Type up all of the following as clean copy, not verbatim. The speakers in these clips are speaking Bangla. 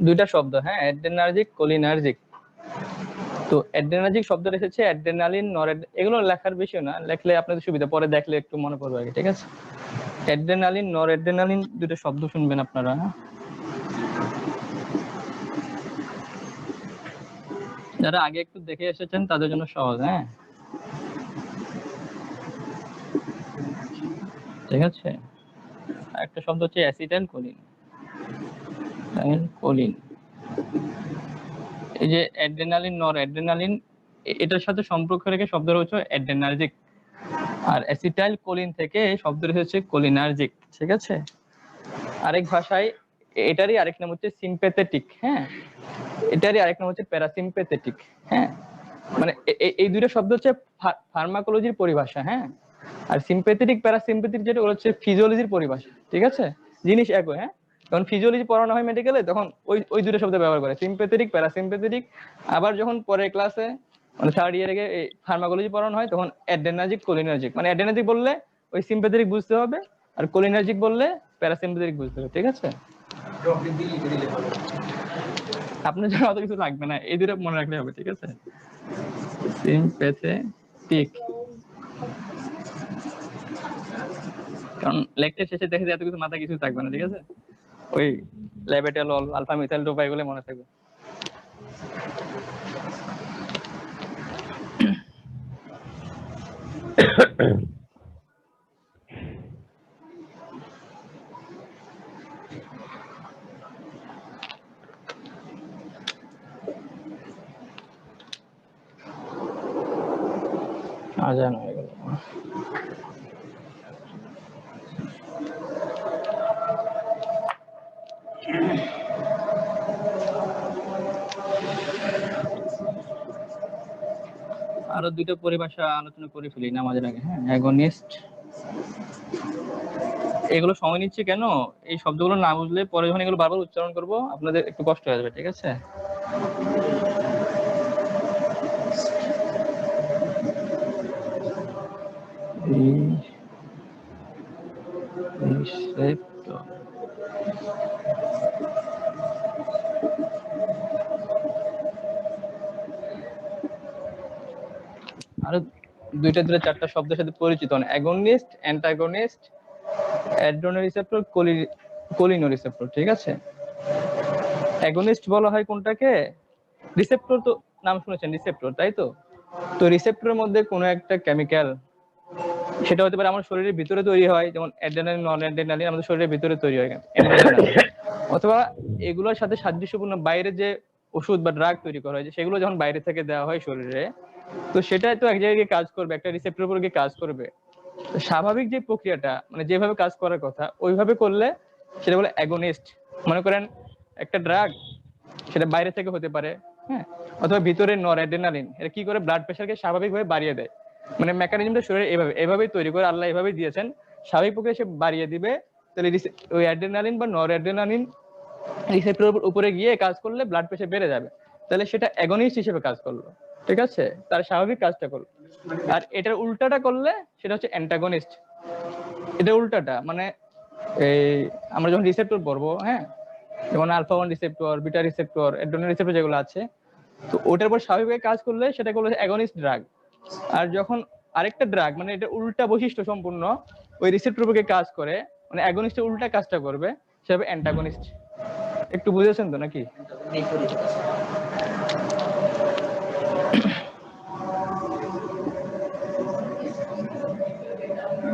দুইটা শব্দ, হ্যাঁ, অ্যাড্রেনার্জিক, কোলিনার্জিক। তো অ্যাড্রেনার্জিক শব্দটা এসেছে অ্যাড্রেনালিন, এগুলো লেখার বিষয় না, লেখলে আপনাদের সুবিধা, পরে দেখলে একটু মনে পড়বে আগে, ঠিক আছে। অ্যাড্রেনালিন, নরঅ্যাড্রেনালিন দুটো শব্দ শুনবেন আপনারা, হ্যাঁ। যারা আগে একটু দেখে এসেছেন তাদের জন্য সহজ, হ্যাঁ, ঠিক আছে। একটা শব্দ হচ্ছে অ্যাসিটাইল কোলিন, কোলিন। এই যে অ্যাড্রেনালিন, নরঅ্যাড্রেনালিন, এটার সাথে সম্পর্ক রেখে শব্দটা হচ্ছে অ্যাড্রেনার্জিক, আর অ্যাসিটাইল কোলিন থেকে শব্দটা হচ্ছে কোলিনার্জিক, ঠিক আছে। আরেক ভাষায় এটারই আরেক নাম হচ্ছে সিম্প্যাথেটিক, হ্যাঁ, এটারই আরেক নাম হচ্ছে প্যারাসিম্প্যাথেটিক, হ্যাঁ। মানে এই দুটো শব্দ হচ্ছে ফার্মাকোলজির পরিভাষা, হ্যাঁ। আর সিম্প্যাথেটিক, প্যারাসিম্প্যাথেটিক যেটা হচ্ছে ফিজিওলজির পরিভাষা, ঠিক আছে। জিনিস একই, হ্যাঁ। যখন ফিজিওলজি পড়ানো হয় মেডিকেলে তখন ওই দুটো শব্দ ব্যবহার করে, সিম্প্যাথেটিক, প্যারাসিম্প্যাথেটিক। আবার যখন পরের ক্লাসে মানে থার্ড ইয়ারে ফার্মাকোলজি পড়ানো হয় তখন অ্যাড্রেনার্জিক, কোলিনার্জিক। মানে অ্যাড্রেনার্জিক বললে ওই সিম্প্যাথেটিক বুঝতে হবে, আর কোলিনার্জিক বললে প্যারাসিম্প্যাথেটিক বুঝতে হবে, ঠিক আছে। আপনার জন্য অত কিছু লাগবে না, এই দুটো মনে রাখলে হবে, ঠিক আছে। সিম্প্যাথেটিক, কারণ লেকচার শেষে দেখে এত কিছু মাথায় কিছু থাকবে না, ঠিক আছে। ওই ল্যাবেটালল, আলফা মিথাইল ডোপা এগুলো মনে থাকবে। আজান হয়ে গেল। আরো দুটো পরিভাষা আলোচনা করে ফেলি নামাজের আগে, হ্যাঁ। অ্যাগনিস্ট, এগুলো সময় নিচ্ছে কেন, এই শব্দগুলো না বুঝলে পরে যখন এগুলো বারবার উচ্চারণ করব আপনাদের একটু কষ্ট হয়ে যাবে, ঠিক আছে। আরো দুইটা চারটা শব্দের সাথে পরিচিত হন, অ্যাগনিস্ট, অ্যান্টাগনিস্ট, অ্যাড্রেনোরিসেপ্টর, কোলিনোরিসেপ্টর, ঠিক আছে। অ্যাগনিস্ট বলা হয় কোনটাকে, রিসেপ্টর তো নাম শুনেছেন, রিসেপ্টর, তাই তো। তো রিসেপ্টরের মধ্যে কোনো একটা কেমিক্যাল, সেটা হতে পারে আমার শরীরের ভিতরে তৈরি হয়, যেমন অ্যাড্রেনালিন, নন অ্যাড্রেনালিন আমাদের শরীরের ভিতরে তৈরি হয়, অথবা এগুলোর সাথে সাদৃশ্যপূর্ণ বাইরে যে ওষুধ বা ড্রাগ তৈরি করা হয় সেগুলো যখন বাইরে থেকে দেওয়া হয় শরীরে, তো সেটা তো এক জায়গায় কাজ করবে, একটা রিসেপ্টরের উপর গিয়ে কাজ করবে। স্বাভাবিক যে প্রক্রিয়াটা মানে যেভাবে কাজ করার কথা ওইভাবে করলে সেটা বলে অ্যাগনিস্ট। মনে করেন একটা ড্রাগ, সেটা বাইরে থেকে হতে পারে, হ্যাঁ, অথবা ভিতরে নরঅ্যাড্রেনালিন, এটা কি করে ব্লাড প্রেশারকে স্বাভাবিকভাবে বাড়িয়ে দেয়। মানে মেকানিজমটা শরীরে এভাবেই তৈরি করে আল্লাহ এভাবেই দিয়েছেন, স্বাভাবিক প্রক্রিয়া সে বাড়িয়ে দিবে। তাহলে ওই অ্যাড্রেনালিন বা নরঅ্যাড্রেনালিন রিসেপ্টরের উপরে গিয়ে কাজ করলে ব্লাড প্রেশার বেড়ে যাবে, তাহলে সেটা অ্যাগনিস্ট হিসেবে কাজ করলো, ঠিক আছে, তার স্বাভাবিক কাজটা করলো। আর এটার উল্টাটা করলে সেটা হচ্ছে অ্যান্টাগনিস্ট। এটা উল্টাটা, মানে এই আমরা যখন রিসেপ্টর পড়বো, হ্যাঁ, যেমন alpha 1 receptor, beta receptor, adrenal receptor যেগুলো আছে, তো ওটার উপর স্বাভাবিকভাবে কাজ করলে সেটাকে বলে অ্যাগনিস্ট ড্রাগ। আর যখন আরেকটা ড্রাগ মানে এটা উল্টা বৈশিষ্ট্য সম্পূর্ণ ওই রিসেপ্টর উপরে কাজ করে, মানে অ্যাগনিস্টের উল্টা কাজটা করবে, সেটা অ্যান্টাগনিস্ট। একটু বুঝেছেন তো নাকি?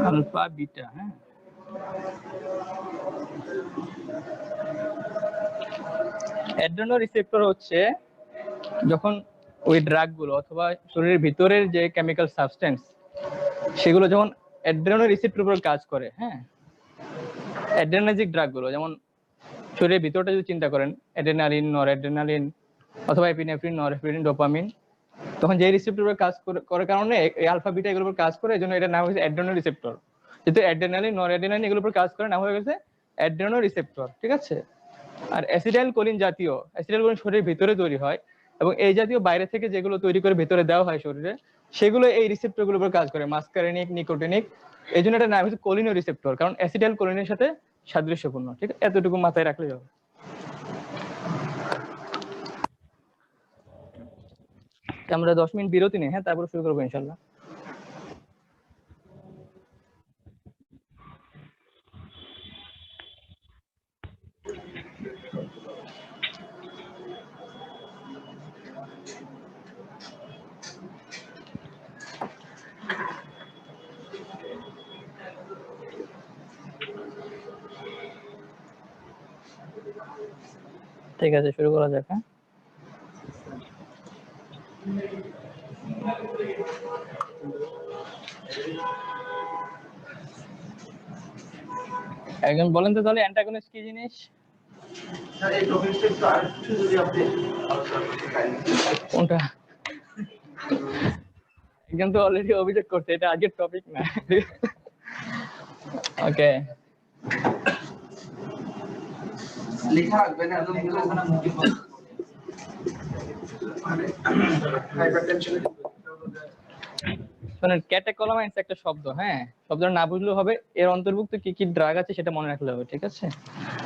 আলফা বিটা, হ্যাঁ। অ্যাড্রেনাল রিসেপ্টর হচ্ছে যখন ওই ড্রাগ গুলো অথবা শরীরের ভিতরের যে কেমিক্যাল সাবস্টেন্স সেগুলো যখন অ্যাড্রেনাল রিসেপ্টর উপর কাজ করে, হ্যাঁ, অ্যাড্রেনার্জিক ড্রাগ গুলো, যেমন শরীরের ভিতরটা যদি চিন্তা করেন, অ্যাড্রেনালিন, নরঅ্যাড্রেনালিন অথবা এপিনেফ্রিন, নরএপিনেফ্রিন, ডোপামিন, তখন যে রিসেপ্টর উপর কাজ করার কারণে এই আলফা বিটা এগুলোর উপর কাজ করে, এজন্য এটার নাম হচ্ছে অ্যাড্রেনাল রিসেপ্টর। যেহেতু অ্যাড্রেনালিন, নরঅ্যাড্রেনালিন এগুলোর উপর কাজ করে, নাম হয়ে গেছে অ্যাড্রেনাল রিসেপ্টর, ঠিক আছে। আর অ্যাসিটাইল কোলিন জাতীয়, অ্যাসিটাইল কোলিন শরীরের ভিতরে তৈরি হয়, এবং এই জাতীয় বাইরে থেকে যেগুলো তৈরি করে ভিতরে দেওয়া হয় শরীরে, সেগুলো এই রিসেপ্টরগুলোর উপর কাজ করে, মাস্কারেনিক, নিকোটিনিক। এই জন্য এটার নাম হচ্ছে কোলিনো রিসেপ্টর, কারণ অ্যাসিটাইল কোলিনের সাথে সাদৃশ্যপূর্ণ। ঠিক আছে, এতটুকু মাথায় রাখলেই হবে। আমরা 10 মিনিট বিরতি নেই, হ্যাঁ, তারপর শুরু করবো ইনশাল্লাহ। ঠিক আছে, শুরু করা যাক। হ্যাঁ, একজন বলেন তো তাহলে অ্যান্টাগনিস্ট কি জিনিস? কোনটা? একজন তো অলরেডি অভিযোগ করছে এটা আজকের টপিক না। ওকে, লেখা আসবে না, শোনেন, ক্যাটেকোলামাইন্স একটা শব্দ, হ্যাঁ, শব্দটা না বুঝলেও হবে। এর অন্তর্ভুক্ত কি কি ড্রাগ আছে সেটা মনে রাখলে হবে। ঠিক আছে,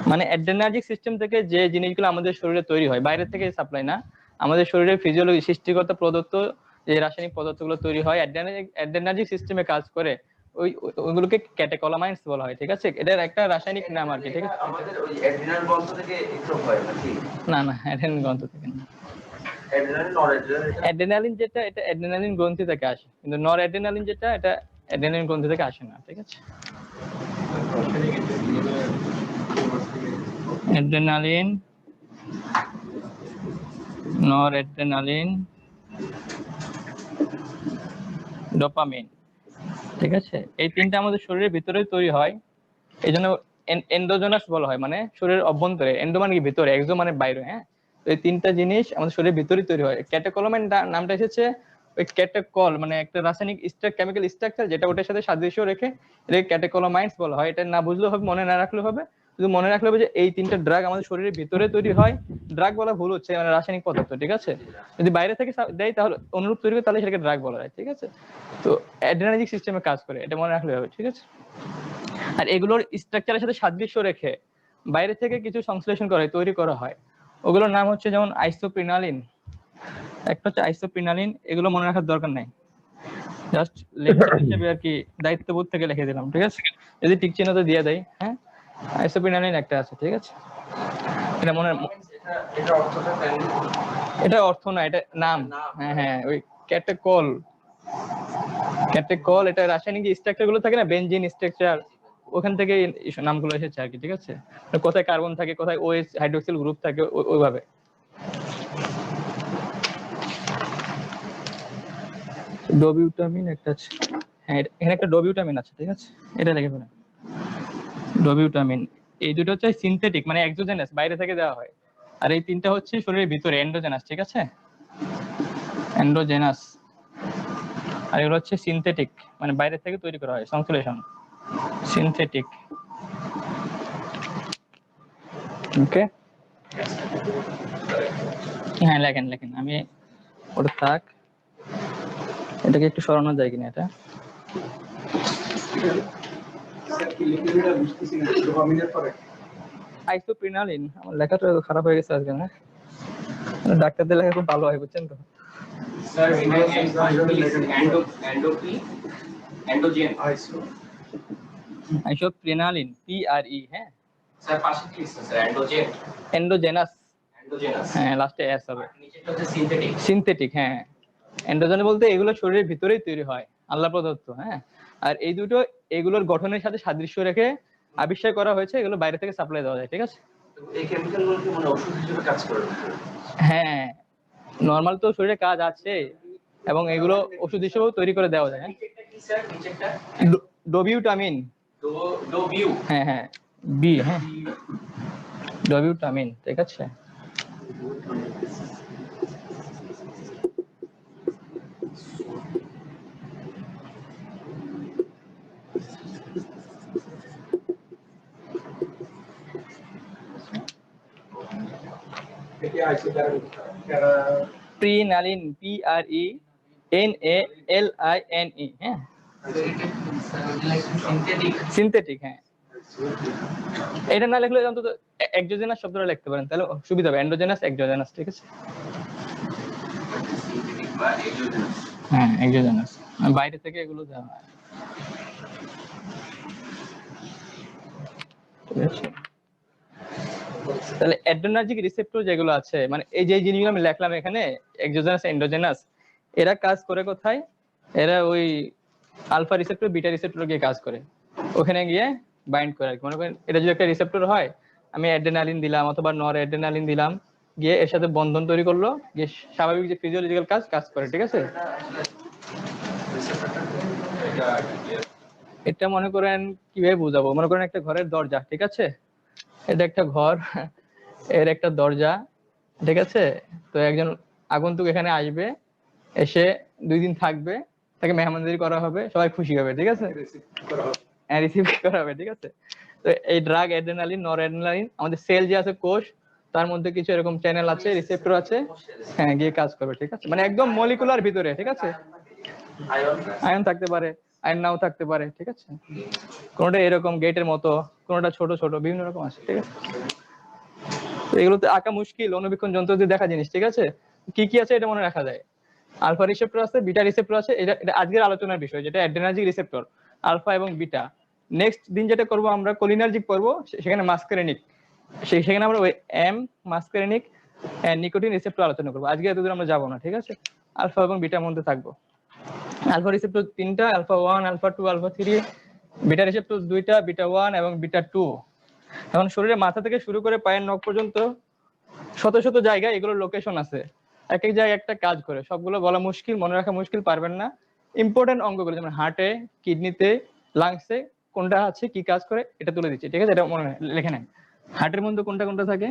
মানে অ্যাড্রেনার্জিক সিস্টেম থেকে যে জিনিসগুলো আমাদের শরীরে তৈরি হয়, বাইরে থেকে সাপ্লাই না, আমাদের শরীরের ফিজিওলজি সৃষ্টিগত প্রদত্ত যে রাসায়নিক পদার্থগুলো তৈরি হয় অ্যাড্রেনার্জিক সিস্টেমে কাজ করে, ওইগুলোকে ক্যাটেকোলামাইন্স বলা হয়। ঠিক আছে, এটার একটা রাসায়নিক নাম আর কি। ঠিক আছে, আমাদের ওই অ্যাড্রিনাল গ্রন্থ থেকে এক্সট্রা হয় নাকি? না না, অ্যাড্রিনাল গ্রন্থ থেকে না। অ্যাড্রেনালিন যেটা, এটা অ্যাড্রেনালিন গ্রন্থি থেকে আসে, কিন্তু নর অ্যাড্রেনালিন যেটা, এটা অ্যাড্রেনালিন গ্রন্থি থেকে আসে না। ঠিক আছে, অ্যাড্রেনালিন, নর অ্যাড্রেনালিন, ডোপামিন। ঠিক আছে, এই তিনটা আমাদের শরীরের ভিতরে তৈরি হয়, এই জন্য এন্ডোজেনাস বলা হয়, মানে শরীরের অভ্যন্তরে। এন্ডো মানে কি ভিতরে, এক্সো মানে বাইরে। হ্যাঁ, তো এই তিনটা জিনিস আমাদের শরীরের ভিতরে তৈরি হয়। ক্যাটেকোলামাইন নামটা এসেছে ওই ক্যাটেকল, মানে একটা রাসায়নিক কেমিক্যাল স্ট্রাকচার, যেটা ওটার সাথে সাদৃশ্য রেখে এটাকে ক্যাটেকোলামাইন্স বলা হয়। এটা না বুঝলেও হবে, মনে না রাখলেও হবে, শুধু মনে রাখলে হবে যে এই তিনটা ড্রাগ আমাদের শরীরের ভিতরে তৈরি হয়। ড্রাগ বলা ভুল হচ্ছে, মানে রাসায়নিক পদার্থ। ঠিক আছে, যদি বাইরে থেকে দেয় তাহলে অনুরূপ তৈরি করে, তাহলে সেটাকে ড্রাগ বলা হয়। ঠিক আছে, তো অ্যাড্রেনার্জিক সিস্টেমে কাজ করে, এটা মনে রাখলে হবে। ঠিক আছে, আর এগুলোর স্ট্রাকচারের সাথে সাদৃশ্য রেখে বাইরে থেকে কিছু সংশ্লেষণ করা হয়, তৈরি করা হয়। ওগুলোর নাম হচ্ছে যেমন আইসোপ্রিনালিন, একটা হচ্ছে আইসোপ্রিনালিন। এগুলো মনে রাখার দরকার নাই, জাস্ট লেকচার হিসেবে আর কি দায়িত্ববোধ থেকে লিখে দিলাম। ঠিক আছে, যদি ঠিক চিহ্ন তো দিয়ে দেয়। হ্যাঁ, আইসোপ্রিনালিন একটা আছে। ঠিক আছে, এটা মনে, এটা অর্থ না, এটা নাম। হ্যাঁ হ্যাঁ, ওই ক্যাটেকল, ক্যাটেকল, এটা রাসায়নিক যে স্ট্রাকচার গুলো থাকে না, বেনজিন স্ট্রাকচার, ওখান থেকে নামগুলো এসেছে আর কি। ঠিক আছে, কোথায় কার্বন থাকে, কোথায় ওএইচ হাইড্রোক্সিল গ্রুপ থাকে, ওইভাবে। ডোবিউটামিন একটা আছে, হ্যাঁ, এখানে একটা ডোবিউটামিন আছে। ঠিক আছে, এটা লিখে ফেলেন, ডোবিউটামিন। এই দুটো হচ্ছে সিনথেটিক, মানে এক্সোজেনাস, বাইরে থেকে দেওয়া হয়। আর এই তিনটা হচ্ছে শরীরের ভিতরে, এন্ডোজেনাস। ঠিক আছে, এন্ডোজেনাস। আর এগুলো হচ্ছে সিনথেটিক, মানে বাইরে থেকে তৈরি করা হয়, সংশ্লেষণ, সিনথেটিক। ওকে, হ্যাঁ, লেখেন লেখেন, আমি ওটা থাক, এটাকে একটু সরানো যায় কিনা এটা। আইসোপ্রিনালিন, আমার লেখাটা খারাপ হয়ে গেছে আজকে। না, ডাক্তারদের লেখা খুব ভালো হয়, বুঝছেন তো। আইসোপ্রিনালিন, PRE। হ্যাঁ স্যার, পাশে কি আছে স্যার? এন্ডোজেনাস, হ্যাঁ, লাস্টে এস হবে। নিচেরটা হচ্ছে সিনথেটিক, সিনথেটিক। হ্যাঁ, এন্ডোজেন বলতে এগুলো শরীরের ভিতরেই তৈরি হয়, আল্লাহ প্রদত্ত। হ্যাঁ, আর এই দুটো এগুলোর গঠনের সাথে সাদৃশ্য রেখে আবিষ্কার করা হয়েছে, এগুলো বাইরে থেকে সাপ্লাই দেওয়া যায়। ঠিক আছে, এই কেমিক্যালগুলো কি মানে ওষুধ হিসেবে কাজ করে? হ্যাঁ, নরমাল তো শরীরে কাজ আছে, এবং এগুলো ওষুধ হিসেবেও তৈরি করে দেওয়া যায়। ডোবিউটামিন, হ্যাঁ হ্যাঁ, বি, হ্যাঁ, ডোবিউটামিন। ঠিক আছে, প্রিনালিন, PRE NALINE, হ্যাঁ সিনথেটিক, হ্যাঁ এটা না লিখলে অন্তত এক্সোজেনাস শব্দটা লিখতে পারেন, তাহলে সুবিধা হবে। এন্ডোজেনাস, এক্সোজেনাস, ঠিক আছে। হ্যাঁ এক্সোজেনাস, বাইরে থেকে এগুলো দেওয়া হয়, ঠিক আছে। তাহলে অ্যাড্রেনার্জিক রিসেপ্টর যেগুলো আছে, মানে এই যে জিনিসগুলো আমি লিখলাম এখানে, এক্সোজেনাস, এন্ডোজেনাস, এরা কাজ করে কোথায়? এরা ওই আলফা রিসেপ্টর বিটা রিসেপ্টর গিয়ে কাজ করে, ওখানে গিয়ে বাইন্ড করে আর কি। মনে করেন এটা যদি একটা রিসেপ্টর হয়, আমি অ্যাড্রেনালিন দিলাম অথবা নর অ্যাড্রেনালিন দিলাম, গিয়ে এর সাথে বন্ধন তৈরি করলো, গিয়ে স্বাভাবিক যে ফিজিওলজিক্যাল কাজ করে, ঠিক আছে। এটা মনে করেন কিভাবে বুঝাবো, মনে করেন একটা ঘরের দরজা, ঠিক আছে, এটা একটা ঘর, এর একটা দরজা, ঠিক আছে। তো একজন আগন্তুক এখানে আসবে, এসে 2 দিন থাকবে, তাকে মেহমানদারি করা হবে, সবাই খুশি হবে, ঠিক আছে, হ্যাঁ রিসিভ করা হবে, ঠিক আছে। তো এই ড্রাগ অ্যাড্রেনালিন, নর অ্যাড্রেনালিন, আমাদের সেল যে আছে কোষ, তার মধ্যে কিছু এরকম চ্যানেল আছে, রিসেপ্টর আছে, হ্যাঁ গিয়ে কাজ করবে, ঠিক আছে। মানে একদম মলিকুলার ভিতরে, ঠিক আছে। আয়ন থাকতে পারে, আয়ন নাও থাকতে পারে, ঠিক আছে। কোনটা এরকম গেটের মতো, কোনটা ছোট ছোট, বিভিন্ন রকম আছে, ঠিক আছে। এগুলোতে আঁকা মুশকিল, অনুবীক্ষণ যন্ত্র দিয়ে দেখা জিনিস, ঠিক আছে। কি কি আছে এটা মনে রাখা যায়। আলফা রিসেপ্টর আছে, বিটা রিসেপ্টর আছে, এটা আজকের আলোচনার বিষয়, যেটা অ্যাড্রেনার্জিক রিসেপ্টর, আলফা এবং বিটা। নেক্সট দিন যেটা করব আমরা কোলিনার্জিক পড়ব, সেখানে মাস্কারেনিক, সেখানে আমরা ওই এম মাস্কারেনিক নিকোটিন রিসেপ্টর আলোচনা করব। আজকে এতদূর আমরা যাব না, ঠিক আছে। আলফা এবং বিটার মধ্যে থাকবো। আলফা রিসেপ্টর 3টা, alpha 1, alpha 2, alpha 3। Beta receptor 2টা, বিটা 1 এবং বিটা 2। এখন শরীরের মাথা থেকে শুরু করে পায়ের নখ পর্যন্ত শত শত জায়গায় এগুলোর লোকেশন আছে, এক এক জায়গায় একটা কাজ করে, সবগুলো বলা মুশকিল, মনে রাখা মুশকিল, পারবেন না। ইম্পর্টেন্ট অঙ্গগুলো যেমন হার্টে, কিডনিতে, লাংসে কোনটা আছে, কি কাজ করে, এটা তুলে দিচ্ছি, ঠিক আছে। এটা মনে লিখে নেন। হার্টের মধ্যে কোনটা কোনটা থাকে?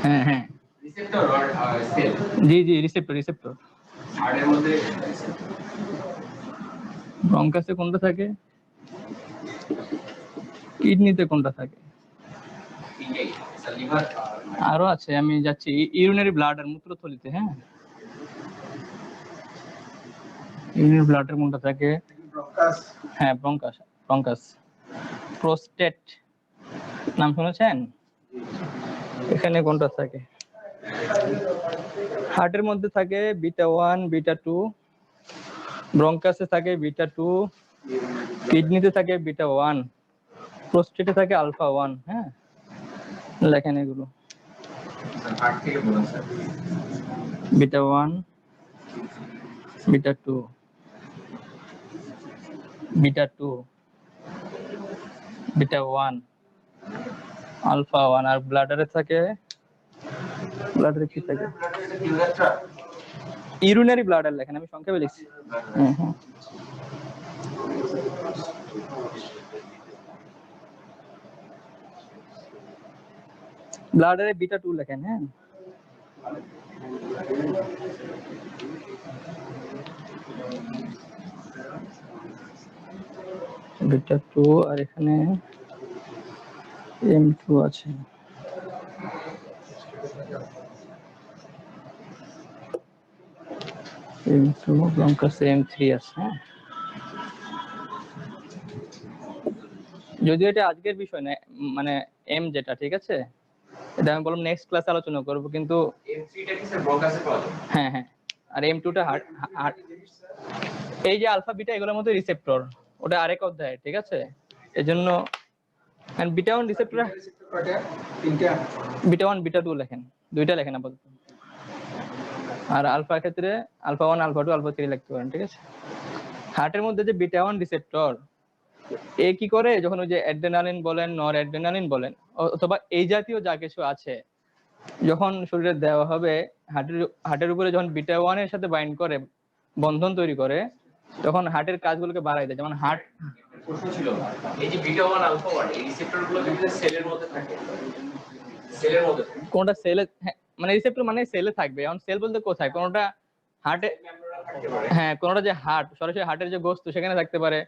হ্যাঁ হ্যাঁ রিসেপ্টর আর সেল, জি জি রিসেপ্টর, রিসেপ্টর। হার্টের মধ্যে ব্রঙ্কাসে কোনটা থাকে? কিডনিতে কোনটা থাকে? আরো আছে, আমি যাচ্ছি, ইউরিনারি ব্লাডার, মূত্রথলিতে, হ্যাঁ ইউরিনারি ব্লাডার কোনটা থাকে? হ্যাঁ ব্রঙ্কাস, ব্রঙ্কাস। প্রোস্টেট নাম শুনেছেন? এখানে কোনটা থাকে? হার্টের মধ্যে থাকে বিটা 1, বিটা 2, ব্রঙ্কাসে থাকে বিটা 2, কিডনিতে থাকে বিটা 1, প্রোস্টেটে থাকে আলফা 1। হ্যাঁ লেখেন এগুলো। Beta 1, beta 2, beta 2, beta 1, alpha 1। আর ব্লাডারে থাকে, ব্লাডারে কি থাকে? ইউরিনারি ব্লাডার লেখেন, আমি সংক্ষেপে লিখছি। ব্লাডারে বিটা 2 লেখেন, হ্যাঁ বিটা 2। আর এখানে M2 আছে, M2 ব্রঙ্কাসে M3 আছে। হ্যাঁ যদিও এটা আজকের বিষয় না, মানে এম যেটা, ঠিক আছে, এটা আমি বললাম নেক্সট ক্লাসে আলোচনা করব, কিন্তু M3 টা কি স্যার ব্রঙ্কাসে পাওয়া যায়? হ্যাঁ হ্যাঁ। আর M2 টা হার্ট, এই যে আলফা বিটা এগুলোর মধ্যে রিসেপ্টর, ওটা আরেক অধ্যায়, ঠিক আছে। এজন্য বিটা 1 রিসেপ্টর, বিটা 1 বিটা 2 লেখেন, দুইটা লেখেন আপাতত। আর আলফা ক্ষেত্রে আলফা 1, আলফা 2, আলফা 3 লিখতে পারেন, ঠিক আছে। হার্টের মধ্যে যে বিটা 1 রিসেপ্টর, এ কি করে, যখন ওই যে অ্যাড্রেনালিন বলেন, নর অ্যাড্রেনালিন বলেন, অথবা এই জাতীয় যা কিছু আছে, যখন শরীরে দেওয়া হবে, হার্টের উপরে যখন বিটা 1 এর সাথে বাইন্ড করে, বন্ধন তৈরি করে, তখন হার্টের কাজগুলোকে বাড়ায় দেয়। যেমন হার্ট, প্রশ্ন ছিল, এই যে বিটা 1, আলফা 1, এই রিসেপ্টরগুলো কিন্তু সেলের মধ্যে থাকে, সেলের মধ্যে কোনটা সেলে, মানে রিসেপ্টর মানে সেলে থাকবে। এখন সেল বলতে কোথায়, কোনটা হার্টে, হ্যাঁ কোনটা যে হার্ট, সরাসরি হার্টের যে গোস্ত সেখানে থাকতে পারে,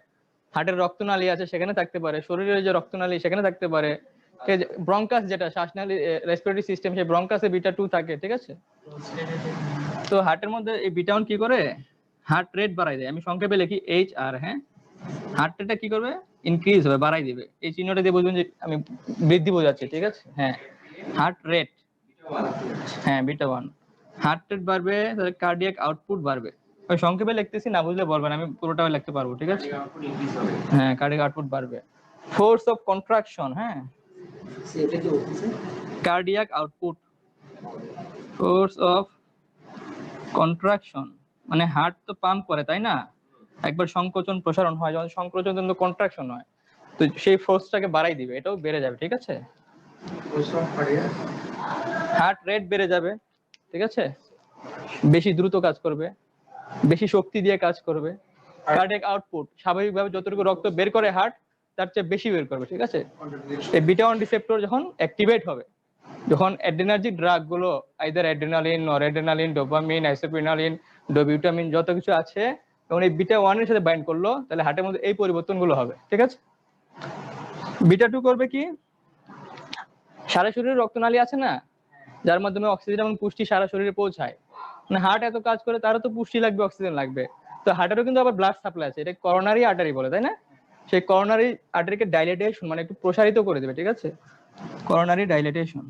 হার্টের রক্তনালী আছে সেখানে থাকতে পারে, শরীরের যে রক্তনালী সেখানে থাকতে পারে, ব্রঙ্কাস যেটা শ্বাসনালী রেসপিরেটরি সিস্টেম, সেই ব্রঙ্কাসে বিটা 2 থাকে, ঠিক আছে। তো হার্টের মধ্যে এই বিটা 1 কি করে, হার্ট রেট বাড়াই দেয়। আমি সংক্ষেপে লিখি এইচ আর। হ্যাঁ, হার্ট রেটটা কি করবে, ইনক্রিজ হবে, বাড়াই দিবে। এই চিহ্নটা দিয়ে বুঝবেন যে আমি বৃদ্ধি বোঝাচ্ছি, ঠিক আছে। হ্যাঁ, হার্ট রেট, হ্যাঁ বিটা 1, হার্ট রেট বাড়বে, তাহলে কার্ডিয়াক আউটপুট বাড়বে। ওই সংক্ষেপে লিখতেছি, না বুঝলে বলবেন, আমি পুরোটা লিখতে পারবো, ঠিক আছে। হ্যাঁ, কার্ডিয়াক আউটপুট বাড়বে। ফোর্স অফ কন্ট্রাকশন, হ্যাঁ cardiac output, force of contraction মানে হার্ট তো পাম্প করে, তাই না, একবার সংকোচন প্রসারণ হয়, যখন সংকোচন কিন্তু কন্ট্রাকশন হয়, তো সেই ফোর্সটাকে বাড়াই দিবে, এটাও বেড়ে যাবে, ঠিক আছে। হার্ট রেট বেড়ে যাবে, ঠিক আছে, বেশি দ্রুত কাজ করবে, বেশি শক্তি দিয়ে কাজ করবে। কার্ডিয়াক আউটপুট স্বাভাবিকভাবে যতটুকু রক্ত বের করে হার্ট, তার চেয়ে বেশি বের করবে, ঠিক আছে। এই বিটা 1 রিসেপ্টর যখন অ্যাক্টিভেট হবে, যখন অ্যাড্রেনার্জিক ড্রাগ গুলো আইদার অ্যাড্রেনালিন, নরঅ্যাড্রেনালিন, ডোপামিন, আইসোপ্রিনালিন, ডোবিউটামিন যত কিছু আছে, যখন এই বিটা 1 এর সাথে বাইন্ড করলো, তাহলে হার্টের মধ্যে এই পরিবর্তনগুলো হবে, ঠিক আছে। বিটা 2 করবে কি, সারা শরীরে রক্তনালী আছে না, যার মাধ্যমে অক্সিজেন এবং পুষ্টি সারা শরীরে পৌঁছায়, মানে হার্ট এত কাজ করে, তারও তো পুষ্টি লাগবে, অক্সিজেন লাগবে। তো হার্টেরও কিন্তু আবার ব্লাড সাপ্লাই আছে, এটা করোনারি আর্টারি বলে, তাই না। সেই করোনারি আর্টারিকে ডাইলেটেশন মানে একটু প্রসারিত করে দেবে, ঠিক আছে, করোনারি ডাইলেটেশন।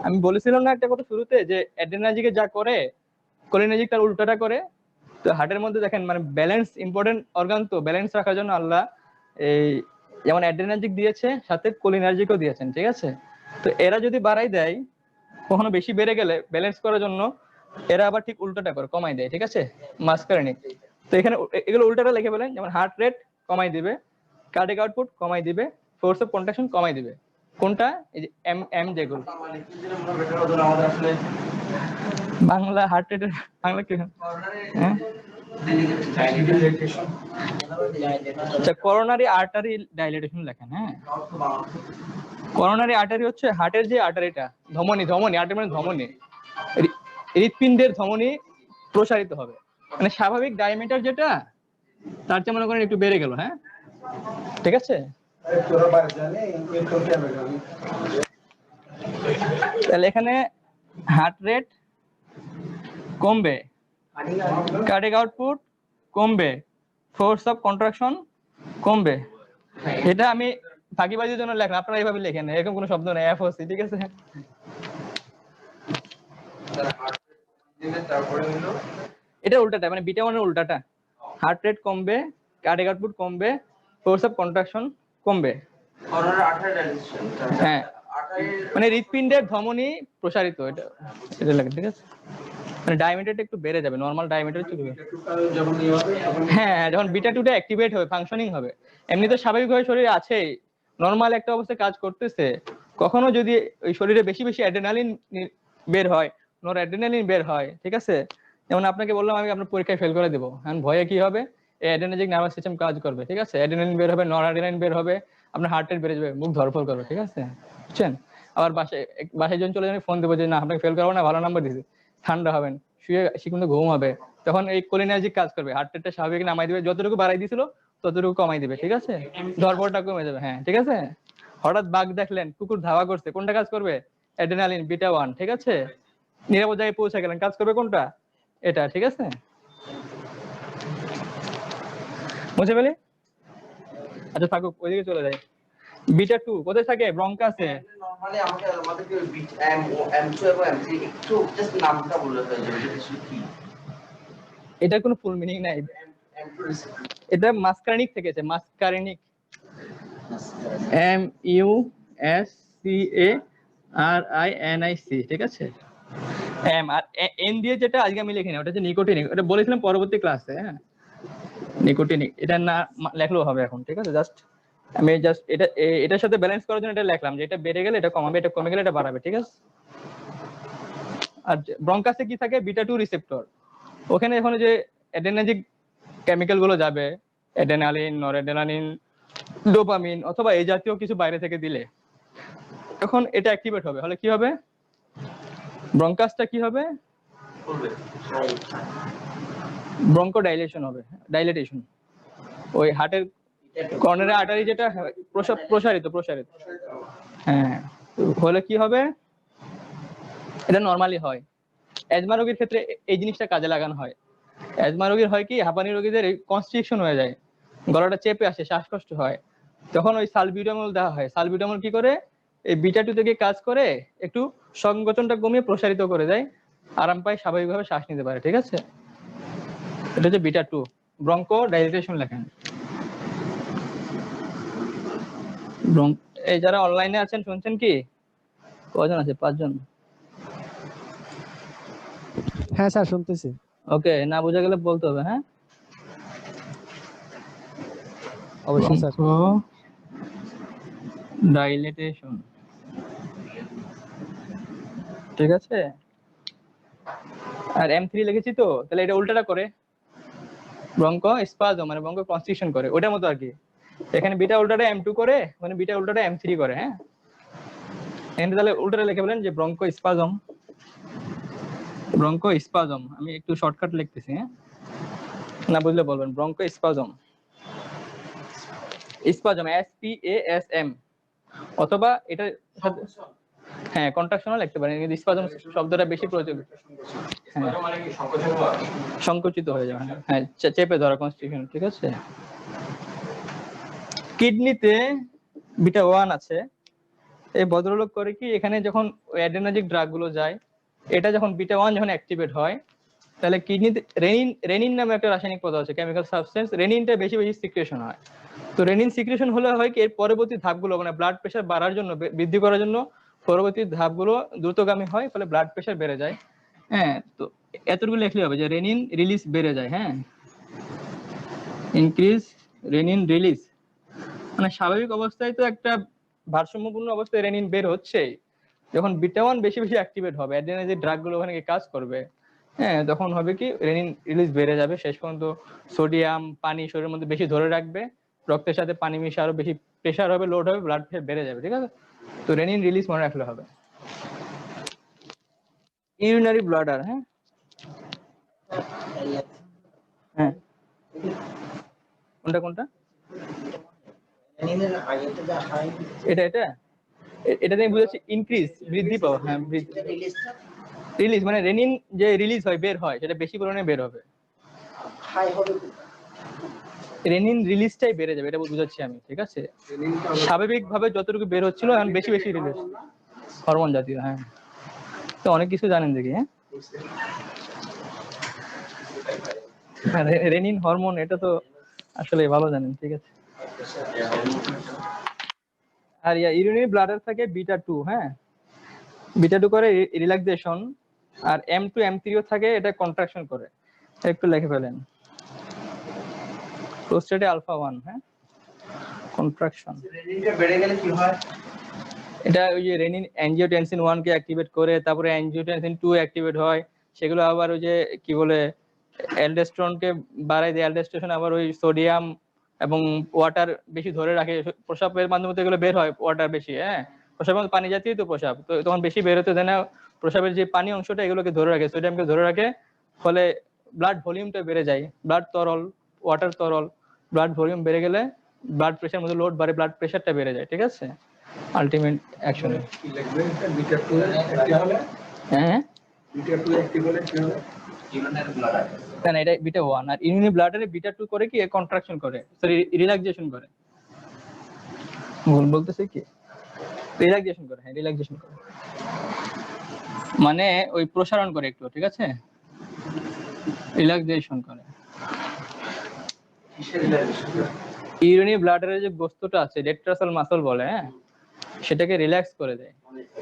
আমি বলেছিলাম না একটা কথা শুরুতে, যে অ্যাড্রেনার্জিকে যা করে কোলিনার্জিক তার উল্টাটা করে। তো হার্টের মধ্যে দেখেন মানে ব্যালেন্স ইম্পর্টেন্ট অর্গান, তো ব্যালেন্স রাখার জন্য আল্লাহ এই যেমন অ্যাড্রেনার্জিক দিয়েছে, সাথে কোলিনার্জিকও দিয়েছেন, ঠিক আছে। তো এরা যদি বাড়াই দেয়, কখনো বেশি বেড়ে গেলে ব্যালেন্স করার জন্য এরা আবার ঠিক উল্টাটা করে কমাই দেয়, ঠিক আছে, মাসকারেনিক। তো এখানে এগুলো উল্টাটা লিখে ফেলেন, যেমন হার্ট রেট কমাই দিবে, কার্ডিয়াক আউটপুট কমাই দিবে, ফোর্স অফ কন্ট্রাকশন কমাই দিবে। কোনটা, এই যে এম এম যেগুলো বাংলা হার্ট রেটের বাংলা কি, হ্যাঁ আচ্ছা, করোনারি আর্টারি ডাইলেটেশন লেখেন। হ্যাঁ, করোনারি আর্টারি হচ্ছে হার্টের যে আর্টারিটা, ধমনী, আর্টারি মানে ধমনী, হৃৎপিণ্ডের ধমনী প্রসারিত হবে, মানে স্বাভাবিক ডায়ামিটার যেটা, তার চেয়ে মনে করেন একটু বেড়ে গেল। হ্যাঁ, ঠিক আছে। তাহলে এখানে হার্ট রেট কমবে, কার্ডিয়াক আউটপুট কমবে, ফোর্স অফ কন্ট্রাকশন কমবে। এটা আমি ফাঁকিবাজির জন্য লেখা, আপনারা এইভাবে লেখেন, এরকম কোনো শব্দ নেই, এফওসি, ঠিক আছে। এটা উল্টাটা, মানে বিটা 1 এর উল্টাটা, হার্ট রেট কমবে, কার্ডিয়াক আউটপুট কমবে, ফোর্স অফ কন্ট্রাকশন কমবে। হ্যাঁ, মানে হৃৎপিণ্ডের ধমনী প্রসারিত, এটা এটা লাগে, ঠিক আছে। মানে ডায়ামিটারটা একটু বেড়ে যাবে, নরমাল ডায়ামিটার চলে যাবে। হ্যাঁ, যখন বিটা 2 টা অ্যাক্টিভেট হবে, ফাংশনিং হবে, এমনিতে স্বাভাবিকভাবে শরীরে আছেই, নরমাল একটা অবস্থায় কাজ করতেছে, কখনো যদি ওই শরীরে বেশি বেশি অ্যাড্রেনালিন বের হয়, নরঅ্যাড্রেনালিন বের হয়, ঠিক আছে। যেমন আপনাকে বললাম আমি আপনার পরীক্ষায় ফেল করে দেবো, এখন ভয়ে কি হবে, এই অ্যাড্রেনার্জিক নার্ভাস সিস্টেম কাজ করবে, ঠিক আছে, অ্যাড্রেনালিন বের হবে, নরঅ্যাড্রেনালিন বের হবে, আপনার হার্ট রেট বেড়ে যাবে, মুখ ধরফর করবে, ঠিক আছে, বুঝছেন। আবার বাসায় যখন চলে যাবে, ফোন দেবো যে না আপনাকে ফেল করাবো না, ভালো নাম্বার দিয়েছে, ঠান্ডা হবেন, শুয়ে শিখুন, ঘুম হবে, তখন এই কোলিনার্জিক কাজ করবে, হার্ট রেটটা স্বাভাবিক নামাই দিবে, যতটুকু বাড়াই দিয়েছিল ততটুকু কমাই দিবে, ঠিক আছে, ধরফরটা কমে যাবে। হ্যাঁ, ঠিক আছে। হঠাৎ বাঘ দেখলেন, কুকুর ধাওয়া করছে, কোনটা কাজ করবে, অ্যাড্রেনালিন বিটা 1, ঠিক আছে। নিরাপদ জায়গায় পৌঁছে গেলেন, কাজ করবে কোনটা, এটা, ঠিক আছে। বুঝে পেলে? আচ্ছা থাকুক, ওইদিকে চলে যাই। বিটা 2 কোথায় থাকে, ব্রঙ্কাসে। নরমালি আমাদেরকে M2 এবং M3 একটু জাস্ট নামটা বলে দেওয়া যাবে, এটা আসলে কি? এটার কোনো ফুল মিনিং নাই, এটা মাসকারেনিক থেকে আছে, মাসকারেনিক, MUSCARINIC, ঠিক আছে। এম আর এন দিয়ে যেটা আজকে আমি লিখিনি, ওটা হচ্ছে নিকোটিনিক, ওটা বলেছিলাম পরবর্তী ক্লাসে। হ্যাঁ, নিকোটিনিক, এটা না লেখলেও হবে এখন, ঠিক আছে। আমি এটা এটার সাথে ব্যালেন্স করার জন্য এটা লিখলাম, যে এটা বেড়ে গেলে এটা কমাবে, এটা কমে গেলে এটা বাড়াবে, ঠিক আছে। আর ব্রঙ্কাসে কি থাকে, বিটা 2 রিসেপ্টর, ওখানে এখন যে অ্যাড্রেনার্জিক কেমিক্যাল গুলো যাবে, অ্যাড্রেনালিন, নরঅ্যাড্রেনালিন, ডোপামিন অথবা এই জাতীয় কিছু বাইরে থেকে দিলে, এখন এটা অ্যাক্টিভেট হবে, হলে কি হবে, ব্রঙ্কাসটা কি হবে, ব্রঙ্কো ডাইলেশন হবে, ডাইলেটেশন, ওই হার্টের কর্নারি আর্টারি যেটা প্রসারিত হ্যাঁ, হলে কি হবে, এটা নরমালি হয়। অ্যাজমা রোগীর ক্ষেত্রে এই জিনিসটা কাজে লাগানো হয়। অ্যাজমা রোগীর হয় কি, হাঁপানি রোগীদের কনস্ট্রিকশন হয়ে যায়, গলাটা চেপে আসে, শ্বাসকষ্ট হয়, তখন ওই সালবিউটামল দেওয়া হয়। সালবিউটামল কি করে, এই বিটা 2 থেকে কাজ করে একটু সংকোচনটা কমিয়ে প্রসারিত করে দেয়, আরাম পায়, স্বাভাবিকভাবে শ্বাস নিতে পারে। ঠিক আছে, এটা হচ্ছে বিটা 2। ব্রঙ্কো ডাইলেটেশন লেখেন। এই যারা অনলাইনে আছেন শুনছেন কি? কজন আছে? 5 জন। হ্যাঁ স্যার শুনতেছি। ওকে, না বোঝা গেলে বলতে হবে। হ্যাঁ, অবশ্যই স্যার। ডাইলেটেশন, ঠিক আছে। আর M3 লিখেছি তো, তাহলে এটা উল্টাটা করে ব্রঙ্কো স্পাজম, মানে ব্রঙ্কো কনস্ট্রিকশন করে, ওটার মতো আর কি। এখানে বিটা উল্টাটা M2 করে, মানে বিটা উল্টাটা M3 করে। হ্যাঁ, এখানে তাহলে উল্টাটা লিখে বলেন যে ব্রঙ্কো স্পাজম, ব্রঙ্কো স্পাজম। আমি একটু শর্টকাট লিখতেছি। হ্যাঁ, না বুঝলে বলবেন ব্রঙ্কো স্পাজম, স্পাজম SPASM, অথবা এটা হ্যাঁ কন্ট্রাকশনও লিখতে পারেন, কিন্তু স্পাজম শব্দটা বেশি প্রচলিত। হ্যাঁ, সংকুচিত হয়ে যাবে। হ্যাঁ, চেপে ধরা, কনস্ট্রিকশন। ঠিক আছে। কিডনিতে বিটা 1 আছে। এই ভদ্রলোক করে কি, এখানে যখন অ্যাড্রেনার্জিক ড্রাগ গুলো যায়, এটা যখন বিটা 1 যখন অ্যাক্টিভেট হয়, তাহলে কিডনিতে রেনিন নামে একটা রাসায়নিক পদার্থ আছে, কেমিক্যাল সাবস্টেন্স, রেনিনটা বেশি বেশি সিক্রেশন হয়। তো রেনিন সিক্রেশন হলে হয় কি, এর পরবর্তী ধাপগুলো, মানে ব্লাড প্রেশার বাড়ার জন্য, বৃদ্ধি করার জন্য পরবর্তী ধাপগুলো দ্রুতগামী হয়, ফলে ব্লাড প্রেশার বেড়ে যায়। হ্যাঁ, তো এতটুকু লিখলে হবে যে রেনিন রিলিজ বেড়ে যায়। হ্যাঁ, ইনক্রিজ রেনিন রিলিজ, মানে স্বাভাবিক অবস্থায় তো একটা ভারসাম্যপূর্ণ অবস্থায় রেনিন বের হচ্ছে, যখন বিটা 1 বেশি বেশি অ্যাক্টিভেট হবে, অ্যাড্রেনার্জিক ড্রাগ গুলো ওখানে গিয়ে কাজ করবে, হ্যাঁ, তখন হবে কি, রেনিন রিলিজ বেড়ে যাবে। শেষ পর্যন্ত সোডিয়াম, পানি শরীরের মধ্যে বেশি ধরে রাখবে, রক্তের সাথে পানি মিশে আরো বেশি প্রেশার হবে, লোড হবে, ব্লাড প্রেশার বেড়ে যাবে। ঠিক আছে, তো রেনিন রিলিজ মনে রাখলে হবে। ইউরিনারি ব্লাডার, হ্যাঁ হ্যাঁ, কোনটা কোনটা? এটা এটা এটা আমি বুঝাচ্ছি ইনক্রিজ, বৃদ্ধি পাওয়া। হ্যাঁ, রিলিজ মানে রেনিন যে রিলিজ হয়, বের হয়, সেটা বেশি পরিমাণে বের হবে, রেনিন রিলিজটাই বেড়ে যাবে, এটা বুঝাচ্ছি আমি। ঠিক আছে, স্বাভাবিকভাবে যতটুকু বের হচ্ছিল এখন বেশি বেশি রিলিজ, হরমোন জাতীয়। হ্যাঁ, তো অনেক কিছু জানেন দেখি। হ্যাঁ, রেনিন হরমোন, এটা তো আসলে ভালো জানেন। ঠিক আছে, আর ইউরিনারি ব্লাডার থাকে বিটা 2। হ্যাঁ, বিটা 2 করে রিল্যাক্সেশন, আর M2 M3 ও থাকে, এটা কন্ট্রাকশন করে। একটু লিখে ফেলেন, প্রোস্টেটে আলফা 1। হ্যাঁ, কন্ট্রাকশন। রেনিনটা বেড়ে গেলে কি হয়? এটা ওই যে রেনিন অ্যাঞ্জিওটেনসিন 1 কে অ্যাক্টিভেট করে, তারপরে অ্যাঞ্জিওটেনসিন 2 অ্যাক্টিভেট হয়, সেগুলো আবার ওই যে কি বলে অ্যালডোস্টেরনকে বাড়ায় দেয়। অ্যালডোস্টেরন আবার ওই সোডিয়াম এবং ওয়াটার বেশি ধরে রাখে, প্রস্রাবের মাধ্যমে এগুলো বের হয়, ওয়াটার বেশি। হ্যাঁ, প্রস্রাবের পানি জাতীয় তো প্রস্রাব, তো তখন বেশি বের হতে দেয় না, প্রস্রাবের যে পানি অংশটা এগুলোকে ধরে রাখে, সোডিয়ামকে ধরে রাখে, ফলে ব্লাড ভলিউমটা বেড়ে যায়। ব্লাড তরল, ওয়াটার তরল, ব্লাড ভলিউম বেড়ে গেলে ব্লাড প্রেশার মধ্যে লোড বাড়ে, ব্লাড প্রেশারটা বেড়ে যায়। ঠিক আছে, আলটিমেট অ্যাকশনে। হ্যাঁ, না এটা বিটা 1, আর ইউরিনারি ব্লাডারে বিটা 2 করে কি, কন্ট্রাকশন করে, সরি রিল্যাক্সেশন করে। ভুল বলতেছে কি, রিল্যাক্সেশন করে। হ্যাঁ, রিল্যাক্সেশন করে মানে ওই প্রসারণ করে একটু। ঠিক আছে, রিল্যাক্সেশন করে। ইউরিনারি ব্লাডারে যে বস্তুটা আছে, রেট্রাসাল মাসল বলে, হ্যাঁ, সেটাকে রিল্যাক্স করে দেয়,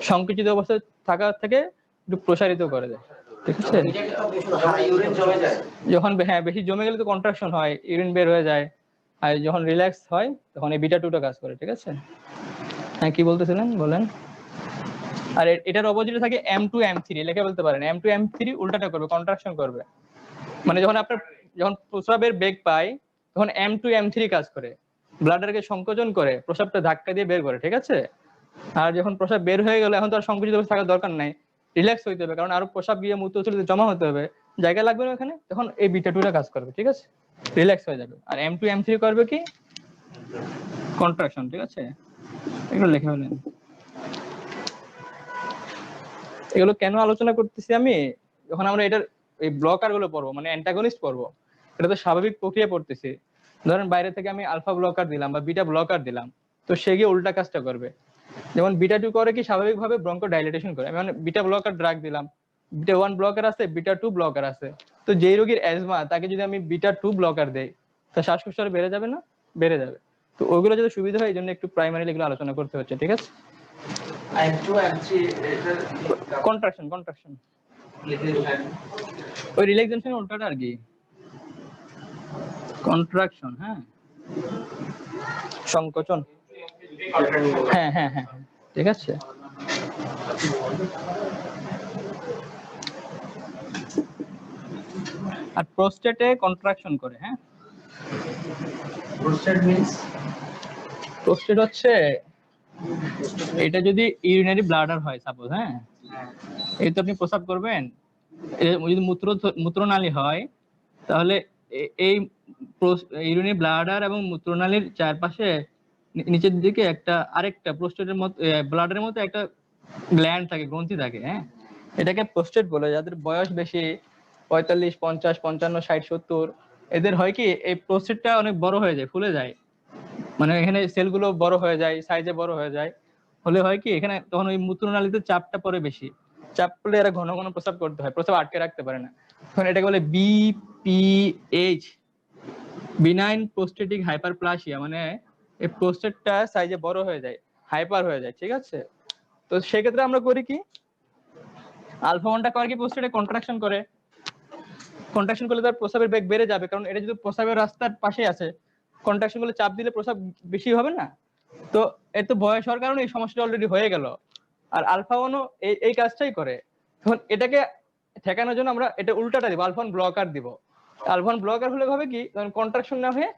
সংকুচিত অবস্থায় থাকা থেকে একটু প্রসারিত করে দেয়। ঠিক আছে, যখন হ্যাঁ বেশি জমে গেলে তো কন্ট্রাকশন হয়, ইউরিন বের হয়ে যায়, আর যখন রিল্যাক্স হয় তখন এই বিটা 2টা কাজ করে। ঠিক আছে, হ্যাঁ কি বলতেছিলেন বলেন। আর এটার অপোজিটে থাকে M2 M3, লিখে বলতে পারেন M2 M3 উল্টাটা করবে, কন্ট্রাকশন করবে। মানে যখন আপনার যখন প্রস্রাবের বেগ পায়, তখন M2 M3 কাজ করে, ব্লাডারকে সংকোচন করে, প্রস্রাবটা ধাক্কা দিয়ে বের করে। ঠিক আছে, আর যখন প্রস্রাব বের হয়ে গেলে এখন তো আর সংকুচিত অবস্থা থাকার দরকার নাই, রিল্যাক্স হইতে হবে, কারণ আরো প্রস্রাব গিয়ে মূত্রথলিতে জমা হতে হবে, জায়গা লাগবে না ওখানে, তখন এই বিটা 2টা কাজ করবে। ঠিক আছে, রিল্যাক্স হয়ে যাবে। আর M2 M3 করবে কি, কন্ট্রাকশন, ঠিক আছে, এগুলো লিখে ফেলেন। এগুলো কেন আলোচনা করতেছি আমি, যখন আমরা এটার এই ব্লকার গুলো পড়বো, মানে অ্যান্টাগনিস্ট পড়বো, এটা তো স্বাভাবিক প্রক্রিয়া পড়তেছি। ধরেন বাইরে থেকে আমি আলফা ব্লকার দিলাম বা বিটা ব্লকার দিলাম, তো সে গিয়ে উল্টা কাজটা করবে। যেমন বিটা 2 করে কি স্বাভাবিকভাবে ব্রঙ্কো ডাইলেটেশন করে। আমি বিটা ব্লকার ড্রাগ দিলাম, বিটা 1 ব্লকার আছে, বিটা 2 ব্লকার আছে, তো যেই রোগীর অ্যাজমা তাকে যদি আমি বিটা 2 ব্লকার দেই, তা শ্বাসকষ্ট বেড়ে যাবে না? বেড়ে যাবে। তো ওইগুলো যদি সুবিধা হয়, এই জন্য একটু প্রাইমারিলি এগুলো আলোচনা করতে হচ্ছে, ঠিক আছে। M2 M3 এটার কন্ট্রাকশন লিখে দিবেন। ওই রিল্যাক্সেশন উল্টাটা আর কি, কন্ট্রাকশন, হ্যাঁ, সংকোচন, হ্যাঁ হ্যাঁ হ্যাঁ, ঠিক আছে। আর প্রোস্টেটে কন্ট্রাকশন করে, হ্যাঁ। প্রোস্টেট মিন্স প্রোস্টেট হচ্ছে, এটা যদি ইউরিনারি ব্লাডার হয় সাপোজ, হ্যাঁ, এই তো আপনি প্রস্রাব করবেন, যদি মূত্রনালী হয়, তাহলে এই ইউরিনারি ব্লাডার এবং মূত্রনালীর চারপাশে নিচের দিকে একটা আরেকটা প্রোস্টেটের মতো, ব্লাডারের মতো একটা গ্ল্যান্ড থাকে, গ্রন্থি থাকে, হ্যাঁ, এটাকে প্রোস্টেট বলে। যাদের বয়স বেশি 45, 50, 55, 60, 70, এদের হয় কি এই প্রোস্টেটটা অনেক বড় হয়ে যায়, ফুলে যায়, মানে এখানে সেলগুলো বড় হয়ে যায়, সাইজে বড় হয়ে যায়, হলে হয় কি এখানে তখন ওই মূত্রনালীতে চাপটা পড়ে বেশি, চাপ পড়লে এরা ঘন ঘন প্রস্রাব করতে হয়, প্রস্রাব আটকে রাখতে পারে না, তখন এটাকে বলে বিপিএইচ, বিনাইন প্রোস্টেটিক হাইপারপ্লাসিয়া, মানে এই প্রোস্টেটটা সাইজে বড় হয়ে যায়, হাইপার হয়ে যায়, ঠিক আছে। তো সেক্ষেত্রে আমরা করি কি, আলফা 1টা করে কি প্রোস্টেটে কন্ট্রাকশন করে, কন্ট্রাকশন করলে তার প্রস্রাবের বেগ বেড়ে যাবে, কারণ এটা যদি প্রস্রাবের রাস্তার পাশে আছে, কন্ট্রাকশন করলে চাপ দিলে প্রস্রাব বেশি হবে না। তো এর তো বয়স হওয়ার কারণে এই সমস্যাটা অলরেডি হয়ে গেল। আর আলফা 1ও এই কাজটাই করে। তখন এটাকে ঠেকানোর জন্য আমরা এটা উল্টাটা দিব, আলফা 1 ব্লকার দিব। আলফা 1 ব্লকার হলে হবে কি, যখন কন্ট্রাকশন না হয়ে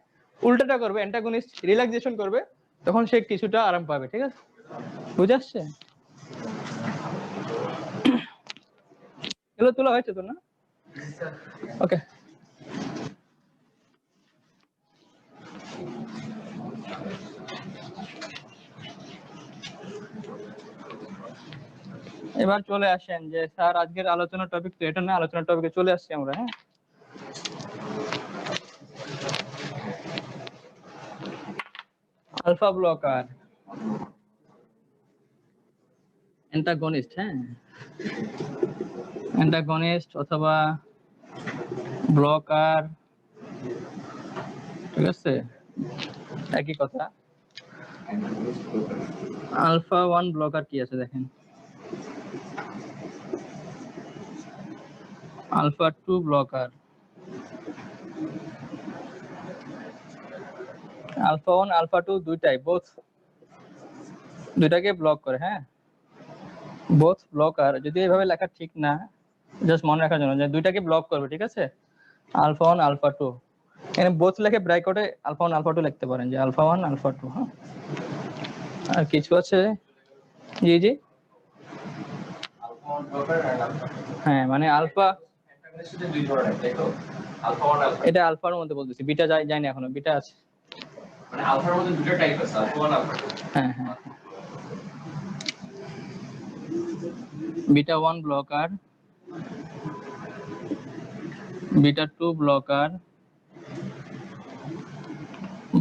উল্টাটা করবে, অ্যান্টাগনিস্ট রিল্যাক্সেশন করবে, তখন সে কিছুটা আরাম পাবে, ঠিক আছে, বুঝে আসছে? এগুলো তোলা হয়েছে তো না? ওকে, এবার চলে আসেন যে স্যার আজকের আলোচনার টপিক তো এটা না, আলোচনার টপিকে চলে আসছি আমরা, হ্যাঁ। আলফা ব্লকার, অ্যান্টাগনিস্ট, হ্যাঁ, অ্যান্টাগনিস্ট অথবা ব্লকার, ঠিক আছে, একই কথা। আলফা 1 ব্লকার কি আছে দেখেন, আলফা 2 ব্লকার, আলফা 1 আলফা 2 দুইটাই, দুইটাকে ব্লক করে, হ্যাঁ, বোথ ব্লকার। যদি এভাবে লেখা ঠিক না, জাস্ট মনে রাখার জন্য যে দুইটাকে ব্লক করবে, ঠিক আছে, আলফা 1 আলফা 2, এখানে বোথ লেখে ব্র্যাকেটে আলফা 1 আলফা 2 লিখতে পারেন, যে আলফা 1 আলফা 2, হ্যাঁ। আর কিছু আছে, জি জি, হ্যাঁ, মানে আলফা, এটা আলফার মধ্যে বলতেছি, বিটা যায়নি এখনো, বিটা আছে, মানে আলফার মধ্যে দুটো টাইপ আছে, আলফা 1 আলফা 2। হ্যাঁ হ্যাঁ, beta 1 blocker, beta 2 blocker,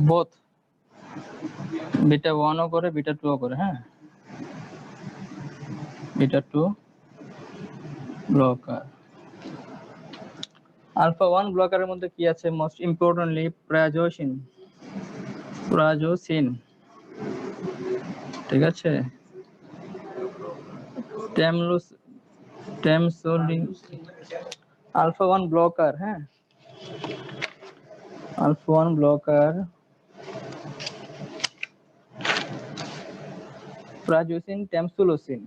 both, beta 1 ও করে, বিটা 2 ও করে, হ্যাঁ, বিটা 2 ব্লকার। আলফা 1 ব্লকারের মধ্যে কি আছে, মোস্ট ইম্পর্টেন্টলি প্রাজোসিন, ঠিক আছে, ট্যামসোলিন, আলফা 1 ব্লকার, হ্যাঁ, alpha 1 blocker, prazosin, tamsulosin,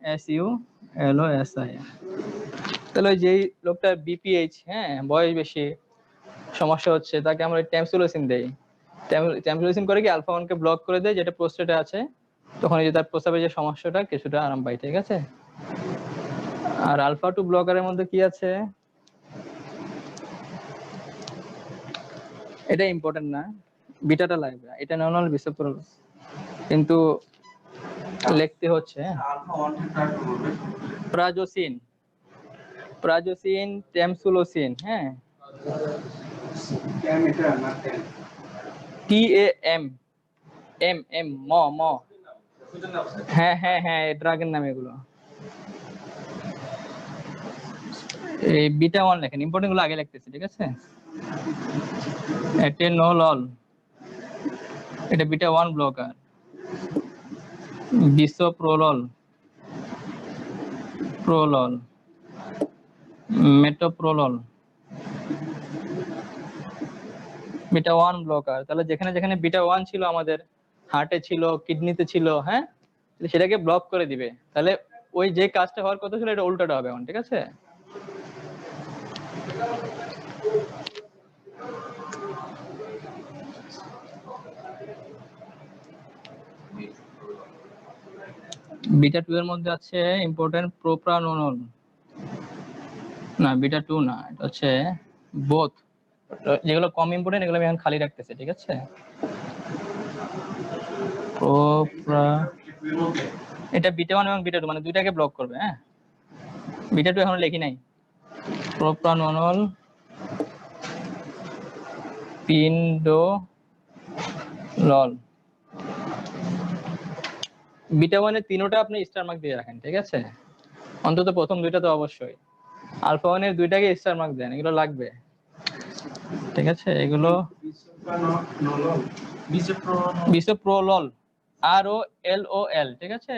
TAMSULOSI। তাহলে যেই লোকটা বিপিএইচ, হ্যাঁ, বয়স বেশি, সমস্যা হচ্ছে, তাকে আমরা ট্যামসুলোসিন দেই। ট্যামসুলোসিন করে কি আলফা 1 কে ব্লক করে দেয়, যেটা প্রোস্টেটে আছে, তখন এই যে তার প্রস্রাবের যে সমস্যাটা কিছুটা আরাম পায়, ঠিক আছে। আর আলফা 2 ব্লকারের মধ্যে কি আছে, এটা ইম্পর্টেন্ট না, বিটাটা লাগবে, এটা নর্মাল বিসেপ্টর কিন্তু লিখতে হচ্ছে। আলফা 1 টা ট্রাই করবে প্রাজোসিন, প্রাজোসিন, ট্যামসুলোসিন, হ্যাঁ, ক্যাম এটা না ক্যাম TAM, M ম ম, হ্যাঁ হ্যাঁ হ্যাঁ, ড্রাগের নাম এগুলো। এই বিটা 1 লেখেন, ইম্পর্টেন্ট গুলো আগে লিখতেছি, ঠিক আছে। এটেনোলল, এটা beta 1 blocker. Bisoprolol, prolol, metoprolol, beta 1 blocker. তাহলে যেখানে যেখানে বিটা 1 ছিল আমাদের, হার্টে ছিল, কিডনিতে ছিল, হ্যাঁ, তাহলে সেটাকে ব্লক করে দিবে। তাহলে ওই যে কাজটা হওয়ার কথা ছিল এটা উল্টোটা হবে এখন, ঠিক আছে। বিটা 2 এর মধ্যে আছে ইম্পর্টেন্ট প্রোপ্রানোনল, না বিটা 2 না, এটা হচ্ছে বোথ। যেগুলো কম ইম্পর্টেন্ট এগুলো আমি এখন খালি রাখতেছি, ঠিক আছে। এটা বিটা 1 এবং বিটা 2 মানে দুইটাকে ব্লক করবে, হ্যাঁ। বিটা 2 এখনো লিখি নাই। প্রোপ্রানোনল, পিন্ডোলল, বিটা 1 এর তিনটা আপনি স্টার মার্ক দিয়ে রাখেন, ঠিক আছে। অন্তত প্রথম দুইটা তো অবশ্যই। আলফা 1 এর দুইটাকে স্টার মার্ক দেন, এগুলো লাগবে, ঠিক আছে। এগুলো বিসোপ্রোলল, ROLOL, ঠিক আছে।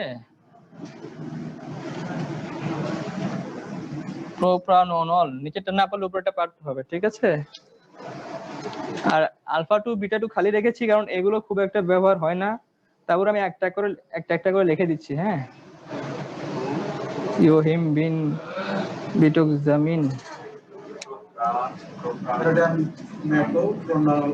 প্রোপ্রানোনল, নিচেরটা না পারলে উপরেরটা পারতে হবে, ঠিক আছে। আর আলফা 2 বিটা 2 খালি রেখেছি কারণ এগুলো খুব একটা ব্যবহার হয় না। তারপর আমি একটা একটা করে লিখে দিচ্ছি, হ্যাঁ। ইওহিম বিন বিটুকজামিন, METOPROLOL,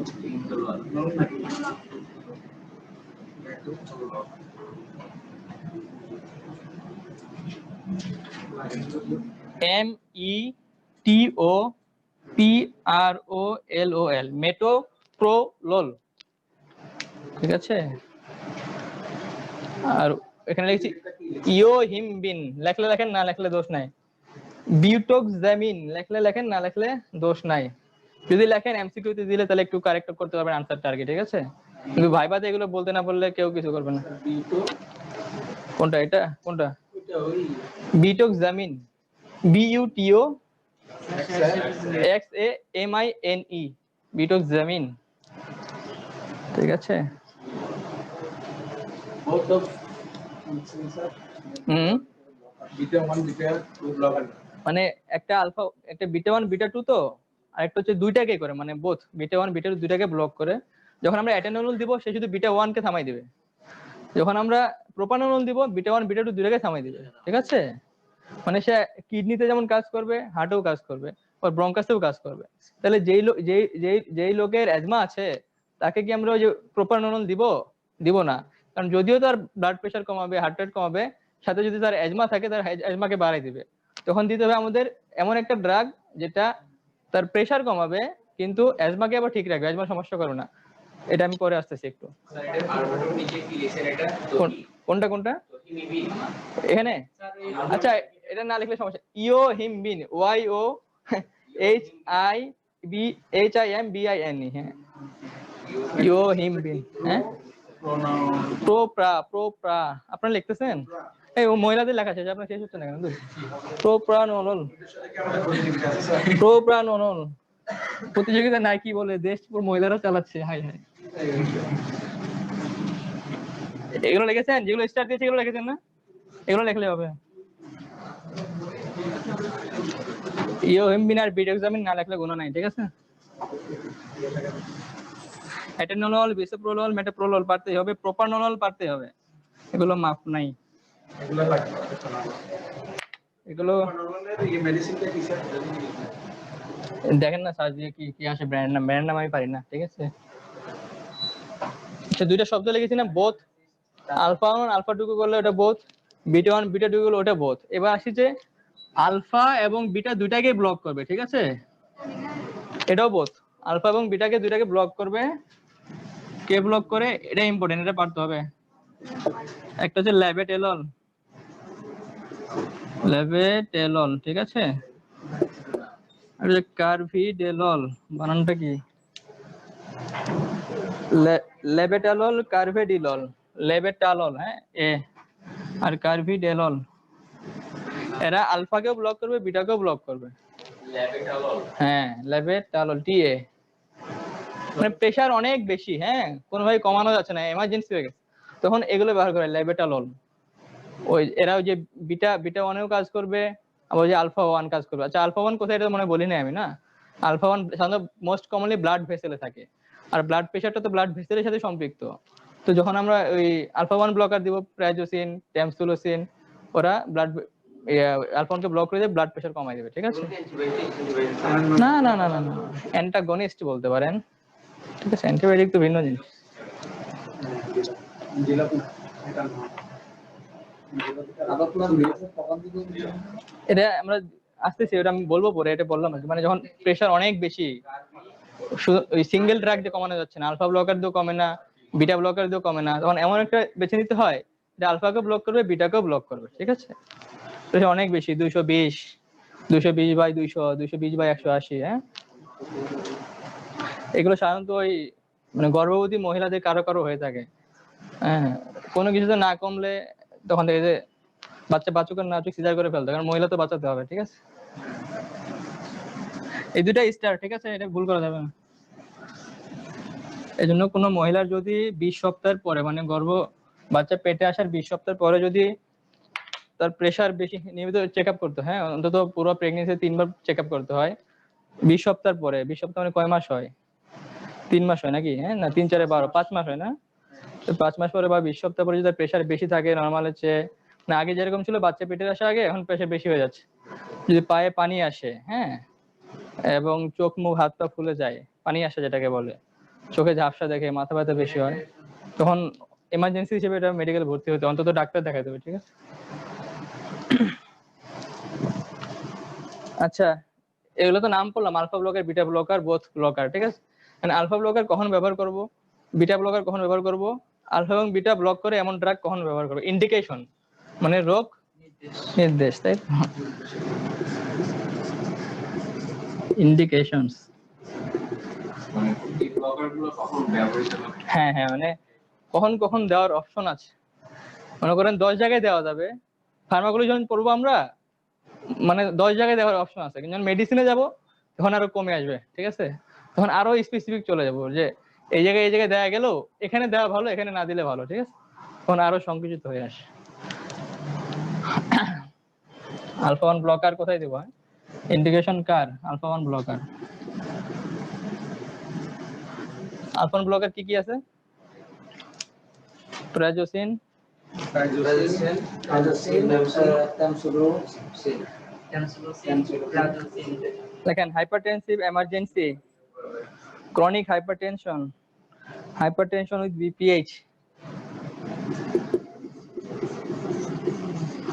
মেটোপ্রোলল, ঠিক আছে। আর এখানে লিখছি ইওহিমবিন, লেখলে লেখেন, না লেখলে দোষ নাই। বিউটোক্সামিন লেখলে লেখেন, না লেখলে দোষ নাই। যদি লেখেন এমসিকিউ তে দিলে তাহলে একটু কারেক্ট করতে পারবেন আনসারটা আর কি, ঠিক আছে। কিন্তু ভাইবাতে এগুলো বলতে না বললে কেউ কিছু করবে না। কোনটা এটা, কোনটা? বিউটোক্সামিন, BUTOXAMINE, বিউটোক্সামিন, ঠিক আছে। মানে একটা আলফা, একটা বিটা 1 বিটা 2 তো, আর একটা হচ্ছে দুইটাকে করে, মানে বোথ বিটা 1 বিটা 2 দুইটাকে ব্লক করে। যখন আমরা অ্যাটেনোল দিব সে শুধু বিটা 1 কে থামাই দিবে, যখন আমরা প্রোপানোল দিব বিটা 1 বিটা 2 দুইটাকে থামাই দিবে, ঠিক আছে। মানে সে কিডনিতে যেমন কাজ করবে, হার্টেও কাজ করবে, আর ব্রঙ্কাসেও কাজ করবে। তাহলে যেই লোকের অ্যাজমা আছে তাকে কি আমরা ওই যে প্রোপানোল দিব না, কারণ যদিও তার ব্লাড প্রেশার কমাবে, হার্ট রেট কমাবে, সাথে যদি তার অ্যাজমা থাকে তার অ্যাজমাকে বাড়াই দিবে। তখন দিতে হবে আমাদের এমন একটা ড্রাগ যেটা তার প্রেশার কমাবে কিন্তু অ্যাজমাকে আবার ঠিক রাখবে, অ্যাজমা সমস্যা করবে না। এটা আমি পরে আসতেছি একটু। কোনটা কোনটা এখানে? আচ্ছা এটা না লিখলে সমস্যা। ইওহিমবিন, YOHIMBINE, হ্যাঁ, ইওহিমবিন, হ্যাঁ। প্রোপ্রা আপনারা লিখতেছেন? এই ও মহিলাদের লেখা শেষ, আপনার শেষ হচ্ছে না কেন? প্রোপ্রানোল, প্রোপ্রানোল প্রতিযোগিতা নাই, কি বলে দেশ পুরো মহিলারা চালাচ্ছে, হাই হাই। এগুলো লিখেছেন, যেগুলো স্টার দিয়েছে এগুলো লিখেছেন না? এগুলো লিখলে হবে। ইওহিমবিন আর বিটক্সামিন না লিখলে গুণ নাই, ঠিক আছে। অ্যাটেনোল, বিসোপ্রোলল, মেটোপ্রোলল পারতেই হবে, প্রোপানোল পারতেই হবে, এগুলো মাফ নাই। এগুলো দেখেন না সার্চ দিয়ে কি কি আসে, ব্র্যান্ড নাম আমি পারি না, ঠিক আছে। সে দুইটা শব্দ লিখেছি না, বোথ। আলফা 1 আলফা 2 করলে ওটা বোথ, বিটা 1 বিটা 2 করলে ওটা বোথ। এবার আসি যে আলফা এবং বিটা দুইটাকে ব্লক করবে, ঠিক আছে, এটাও বোথ। আলফা এবং বিটাকে দুইটাকে ব্লক করবে। কে ব্লক করে এটা ইম্পর্টেন্ট, এটা পারতে হবে। একটা হচ্ছে ল্যাবেটেলল, ঠিক আছে, আর যে কার্ভিডেলল, বানানটা কি? লেবেটালল, কার্ভেডিলল, লেবেটালল, হ্যাঁ এ, আর কার্ভিডেলল। এরা আলফাকেও ব্লক করবে, বিটাকেও ব্লক করবে। হ্যাঁ, লেবেটালল, টিএ। মানে প্রেসার অনেক বেশি, হ্যাঁ, কোনোভাবে কমানো যাচ্ছে না, এমার্জেন্সি হয়ে গেছে, তখন এগুলো ব্যবহার করে লেবেটালল। ওই এরা ওই যে বিটা ওয়ানেও কাজ করবে, আবার যে আলফা ওয়ান কাজ করবে। আচ্ছা, আলফা ওয়ান কোথায় এটা মনে বলি না আমি, না? আলফা ওয়ান সাধারণত মোস্ট কমনলি ব্লাড ভেসেলে থাকে, আর ব্লাড প্রেশারটা তো ব্লাড ভেসেলের সাথে সম্পৃক্ত। তো যখন আমরা ওই আলফা ওয়ান ব্লকার দিব, প্রাইজোসিন, ট্যামসুলোসিন, ওরা ব্লাড আলফা ওয়ানকে ব্লক করে দিয়ে ব্লাড প্রেশার কমাই দেবে, ঠিক আছে? না না না না না, অ্যান্টাগনিস্ট বলতে পারেন, ঠিক আছে? অ্যান্টিবায়োটিক তো ভিন্ন জিনিস। এটা আমরা আসতেছি, ওটা আমি বলবো পরে, এটা বললাম আর কি। মানে যখন প্রেশার অনেক বেশি, ওই সিঙ্গেল ড্রাগ দিয়ে কমানো যাচ্ছে না, আলফা ব্লকার দিয়েও কমে না, বিটা ব্লকার দিয়েও কমে না, তখন এমন একটা বেছে নিতে হয় যে আলফাকে ব্লক করবে, বিটাকেও ব্লক করবে, ঠিক আছে? প্রেশার অনেক বেশি, 220, 220/200, 220/180, হ্যাঁ। এগুলো সাধারণত ওই মানে গর্ভবতী মহিলাদের কারো কারো হয়ে থাকে, হ্যাঁ। কোনো কিছুতে না কমলে তখন দেখে যে বাচ্চা বাচ্চুক আর না বাচ্চুক সিজার করে ফেলতে, কারণ মহিলা তো বাঁচাতে হবে, ঠিক আছে? এই দুটা স্টার, ঠিক আছে, এটা ভুল করা যাবে না। এই জন্য কোনো মহিলার যদি 20 সপ্তাহের পরে, মানে বাচ্চা পেটে আসার 20 সপ্তাহ পরে যদি তার প্রেসার বেশি, নিয়মিত চেক আপ করতে, হ্যাঁ, অন্তত পুরো প্রেগনেন্সি 3 বার চেক আপ করতে হয় 20 সপ্তাহ পরে। 20 সপ্তাহ মানে কয় মাস হয়? 3 মাস হয় নাকি? হ্যাঁ, না 3 4 12, 5 মাস হয় না? তো 5 মাস পরে বা 20 সপ্তাহ পরে যদি প্রেসার বেশি থাকে নরমালের চেয়ে, না আগে যেরকম ছিল বাচ্চা পেটে আসার আগে, এখন প্রেসার বেশি হয়ে যাচ্ছে, যদি পায়ে পানি আসে, হ্যাঁ, এবং চোখ মুখ হাত পা ফুলে যায়, পানি আসে যেটাকে বলে, চোখে ঝাপসা দেখে, মাথা ব্যথা বেশি হয়, তখন এমার্জেন্সি হিসেবে এটা মেডিকেল ভর্তি হতে, অন্তত ডাক্তার দেখাতে হবে, ঠিক আছে? আচ্ছা, এগুলো তো নাম করলাম, alpha blocker, beta blocker, both blocker, ঠিক আছে? মানে আলফা ব্লকার কখন ব্যবহার করব, বিটা ব্লকার কখন ব্যবহার করব, আলফা এবং বিটা ব্লক করে এমন ড্রাগ কখন ব্যবহার করব, ইন্ডিকেশন মানে রোগ নির্দেশ, তাই তো? ইন্ডিকেশনস, হ্যাঁ হ্যাঁ, মানে কখন কখন দেওয়ার অপশন আছে। মনে করেন 10 জায়গায় দেওয়া যাবে, ফার্মাকোলজি যখন পড়বো আমরা, মানে 10 জায়গায় দেওয়ার অপশন আছে, কিন্তু যখন মেডিসিনে যাব তখন আরো কমে আসবে, ঠিক আছে? তখন আরো স্পেসিফিক চলে যাব, যে এই জায়গায় দেওয়া গেল, এখানে দেওয়া ভালো, এখানে না দিলে ভালো, ঠিক আছে? তখন আরো সংকুচিত হয়ে আসে। আলফা ওয়ান ব্লকার কোথায় দেবো? ইন্ডিকেশন কার? Alpha one blocker. Alpha one blocker কি কি আছে? প্রাইজোসিন, দেখেন hypertensive emergency, chronic hypertension with BPH,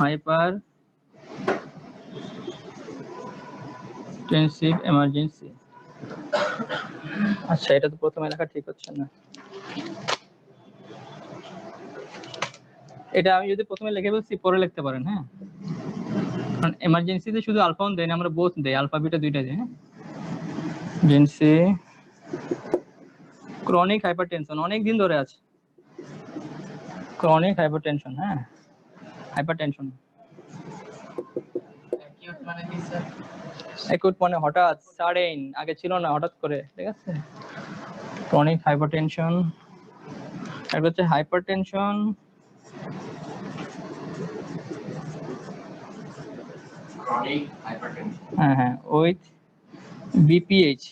hypertensive emergency. আচ্ছা, এটা তো প্রথমে লেখা ঠিক হচ্ছে না, এটা আমি যদি প্রথমে লিখে বলছি পরে লিখতে পারেন, হ্যাঁ, কারণ এমার্জেন্সিতে শুধু আলফা ওয়ান দেয় না, আমরা বোথ দেই, আলফা বিটা দুইটা দেই, হ্যাঁ। এমার্জেন্সি ক্রনিক হাইপারটেনশন, অনেক দিন ধরে আছে, ক্রনিক হাইপারটেনশন, হ্যাঁ, হাইপারটেনশন। অ্যাকিউট মানে হঠাৎ, সাডেন, আগে ছিল না, হঠাৎ করে, ঠিক আছে? Chronic hypertension. একটা হচ্ছে হাইপারটেনশন হ্যাঁ হ্যাঁ উইথ বিপিএইচ।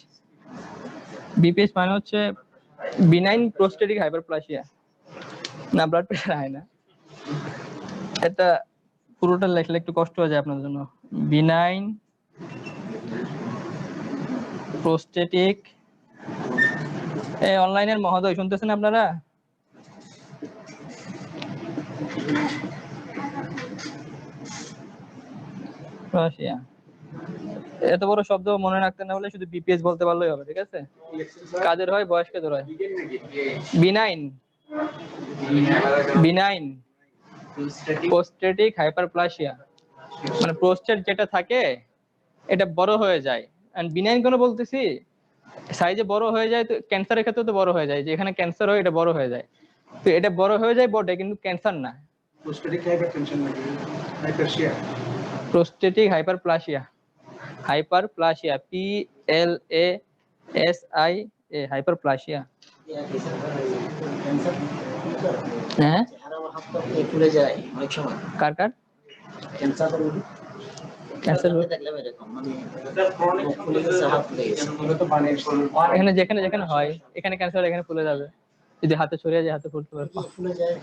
বিপিএইচ মানে হচ্ছে বিনাইন প্রোস্টেটিক হাইপারপ্লাসিয়া, না ব্লাড প্রেশার হয় না, এটা পুরোটা লেখলে একটু কষ্ট হয়ে যায় আপনার জন্য। বিনাইন প্রোস্টেটিক, এই অনলাইনের মহোদয় শুনতেছেন আপনারা? প্লাসিয়া, এত বড় শব্দ মনে রাখতে না হলে শুধু বিপিএস বলতে পারলেই হবে, ঠিক আছে? কাদের হয়, বয়স্কদের হয়। বিনাইন, বিনাইন প্রোস্টেটিক হাইপারপ্লাসিয়া, মানে প্রোস্টেট যেটা থাকে এটা বড় হয়ে যায়। এন্ড বিনাইন কেন বলতেছি, সাইজে বড় হয়ে যায়, তো ক্যান্সারের ক্ষেত্রে তো বড় হয়ে যায়, যেখানে ক্যান্সার হয় এটা বড় হয়ে যায়, তো এটা বড় হয়ে যায় বটে কিন্তু ক্যান্সার না। প্রোস্টেটিক হাইপারটেনশন নাকি হাইপারশিয়া? Prostatic hyperplasia, hyperplasia PLASIA, hyperplasia. হ্যাঁ, ফুলে যায় অনেক সময় কার কার ক্যান্সার ক্যান্সার দেখলাম এরকম মানে এটা ক্রনিক ফুলে গেছে হাত ফুলে গেছে এগুলো তো বানিয়ে এখানে যেখানে যেখানে হয়, এখানে ক্যান্সার এখানে ফুলে যাবে, যদি হাতে ছড়িয়ে যায় হাতে ফুলতে পারে। ফুলে যায়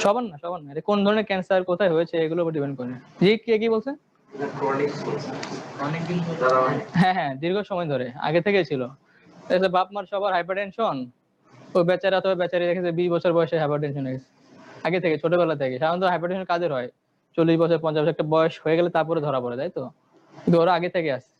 সবার না, সবার না, এটা কোন ধরনের ক্যান্সার কোথায় হয়েছে এগুলোর উপর ডিপেন্ড করে। জি, কে কি বলছে? এটা ক্রনিক অনেকদিন তারা হ্যাঁ, দীর্ঘ সময় ধরে আগে থেকে ছিল। তাহলে বাপ মার সবার হাইপারটেনশন, ওই বেচারা তো বেচারি দেখেছে 20 বছর বয়সে হাইপারটেনশন হয়ে গেছে, আগে থেকে ছোটবেলা থেকে। সাধারণত হাইপারটেনশন কাদের হয় 40 বছর 50 বছর একটা বয়স হয়ে গেলে তারপরে ধরা পড়ে, তাই তো? কিন্তু ওরা আগে থেকে আছে।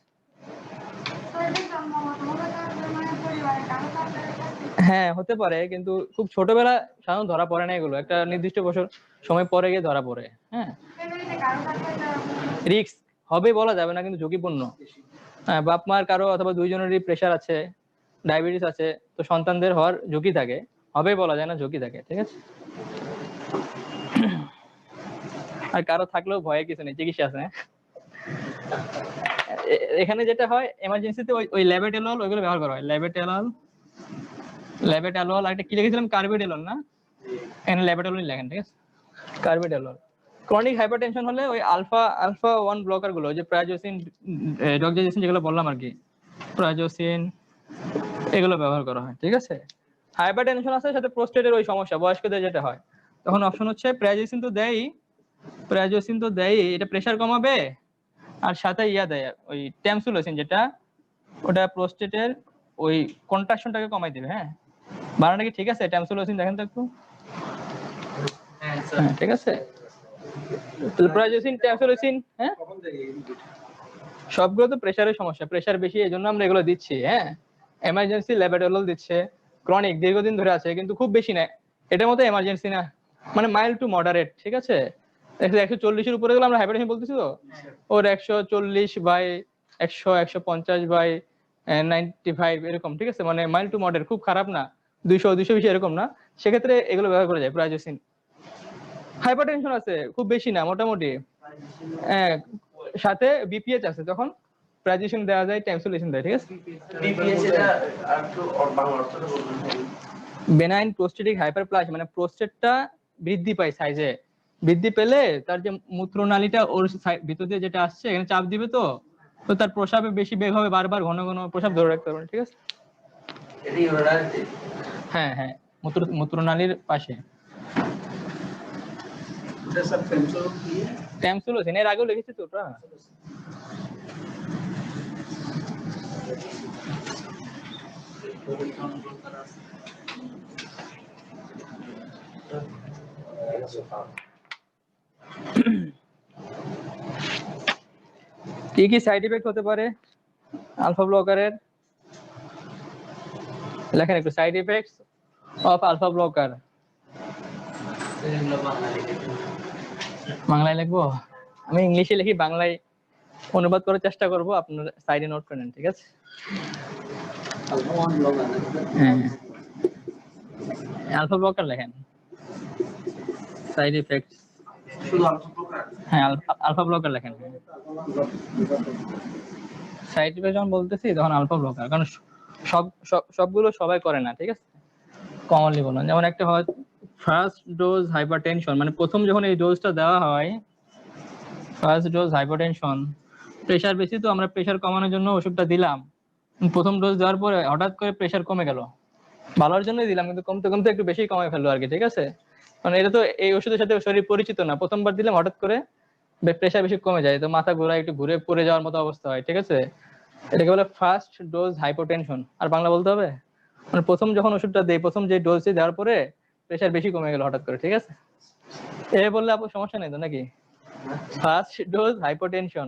হ্যাঁ, হতে পারে, কিন্তু খুব ছোটবেলা সাধারণত ধরা পড়ে না এগুলো, একটা নির্দিষ্ট বছর সময় পরে গিয়ে ধরা পড়ে। হ্যাঁ, রিস্ক হবে বলা যাবে না, কিন্তু ঝুঁকিপূর্ণ। হ্যাঁ, বাপ মার কারো অথবা দুইজনেরই প্রেশার আছে, ডায়াবেটিস আছে, তো সন্তানদের হওয়ার ঝুঁকি থাকে, হবে বলা যায় না, ঝুঁকি থাকে, ঠিক আছে? আর কারো থাকলেও ভয়ের কিছু নেই, চিকিৎসা আছে। এখানে যেটা হয় এমার্জেন্সিতে ওই ল্যাবেটেলল ওইগুলো ব্যবহার করা হয়। ল্যাবেটেলল আর একটা কি লিখেছিলাম, কার্বিডেলল না, এখানে ল্যাবেটেলল লেখেন, ঠিক আছে? কার্বিডেলল। ক্রনিক হাইপারটেনশন হলে ওই আলফা 1 ব্লকার গুলো, যে প্রায়োজেসিন, ডক্সাইসিন যেগুলো বললাম আর কি, প্রায়োজেসিন এগুলো ব্যবহার করা হয়, ঠিক আছে? হাইপারটেনশন আছে সাথে প্রোস্টেটের ওই সমস্যা বয়স্কদের যেটা হয়, তখন অপশন হচ্ছে প্রায়োজেসিন তো দেয়, এটা প্রেসার কমাবে, আর সাথে দেয় ওই ট্যামসুলোসিন, যেটা ওটা প্রোস্টেটের ওই কন্ট্রাকশনটাকে কমাই দিবে। হ্যাঁ, বানানটা কি ঠিক আছে? ট্যামসুলোসিন দেখেন তো একটু। হ্যাঁ, ঠিক আছে। প্রায়োজেসিন, ট্যামসুলোসিন, হ্যাঁ, সবগুলো তো প্রেসারের সমস্যা, প্রেসার বেশি, এই জন্য আমরা এগুলো দিচ্ছি। হ্যাঁ, এমার্জেন্সি ল্যাবেটেলল দিচ্ছে, ক্রনিক দীর্ঘদিন ধরে আছে কিন্তু খুব বেশি না, এটার মতো এমার্জেন্সি না, মানে মাইল্ড টু মডারেট, ঠিক আছে? 140-এর উপরে গেলে আমরা হাইপারটেনশন বলতেছি, তো ওর 140/100, 150/95 এরকম, ঠিক আছে? মানে মাইল্ড টু মডারেট, খুব খারাপ না, 200-220 এরকম না, সেক্ষেত্রে এগুলো ব্যবহার করা যায় প্রায়োজেসিন। হাইপারটেনশন আছে খুব বেশি না, মোটামুটি, সাথে বিপিএইচ আছে, তখন প্রায়োজেসিন দেওয়া যায়, ট্যামসুলোসিন দেয়, ঠিক আছে? বিপিএস এটা আর একটু বাংলা অর্থটা বলবেন? বেনাইন প্রোস্টেটিক হাইপারপ্লাসিয়া, মানে প্রোস্টেটটা বৃদ্ধি পায় সাইজে, বৃদ্ধি পেলে তার যে মূত্রনালীটা ওর ভিতর দিয়ে যেটা আসছে এখানে চাপ দিবে, তো তার প্রস্রাবে বেশি বেগ হবে, বারবার ঘন ঘন প্রস্রাব ধরে রাখতে পারবে, ঠিক আছে? এটা ইউরিনারি। হ্যাঁ হ্যাঁ, মূত্রনালীর পাশে। এটা স্যার পেন্সিল দিয়ে ট্যামসুলোসিন এর আগেও লিখেছি তো ওটা। কি কি সাইড ইফেক্ট হতে পারে আলফা ব্লকারের, লেখেন একটু, side effects of alpha blocker. বাংলায় লিখবো, আমি ইংলিশে লিখি, বাংলায় অনুবাদ করার চেষ্টা করব, আপনার সাইডে নোট করে নেন, ঠিক আছে? হ্যাঁ, আলফা ব্লকার লেখেন, সাইড ইফেক্ট। শুধু আলফা ব্লকার? হ্যাঁ, আলফা ব্লকার লেখেন। সাইড ইফেক্ট যখন বলতেছি তখন আলফা ব্লকার, কারণ সবগুলো সবাই করে না, ঠিক আছে? কমনলি বলুন, যেমন একটা হয় ফার্স্ট ডোজ হাইপারটেনশন, মানে প্রথম যখন এই ডোজটা দেওয়া হয়, ফার্স্ট ডোজ হাইপারটেনশন, প্রেসার বেশি, তো আমরা প্রেসার কমানোর জন্য ওষুধটা দিলাম, প্রথম ডোজ দেওয়ার পরে হঠাৎ করে প্রেসার কমে গেল, ভালোর জন্যই দিলাম কিন্তু কমতে কমতে একটু বেশি কমে ফেললো আর কি, ঠিক আছে? মানে এটা তো এই ওষুধের সাথে শরীর পরিচিত না, প্রথমবার দিলাম হঠাৎ করে প্রেসার বেশি কমে যায়, তো মাথা ঘোরা, একটু ঘুরে পড়ে যাওয়ার মতো অবস্থা হয়, ঠিক আছে? এটাকে বলে ফার্স্ট ডোজ হাইপোটেনশন। আর বাংলা বলতে হবে, মানে প্রথম যখন ওষুধটা দেই, প্রথম যে ডোজটি দেওয়ার পরে প্রেসার বেশি কমে গেল হঠাৎ করে, ঠিক আছে? এ বললে আপু সমস্যা নেই তো নাকি? ফার্স্ট ডোজ হাইপোটেনশন,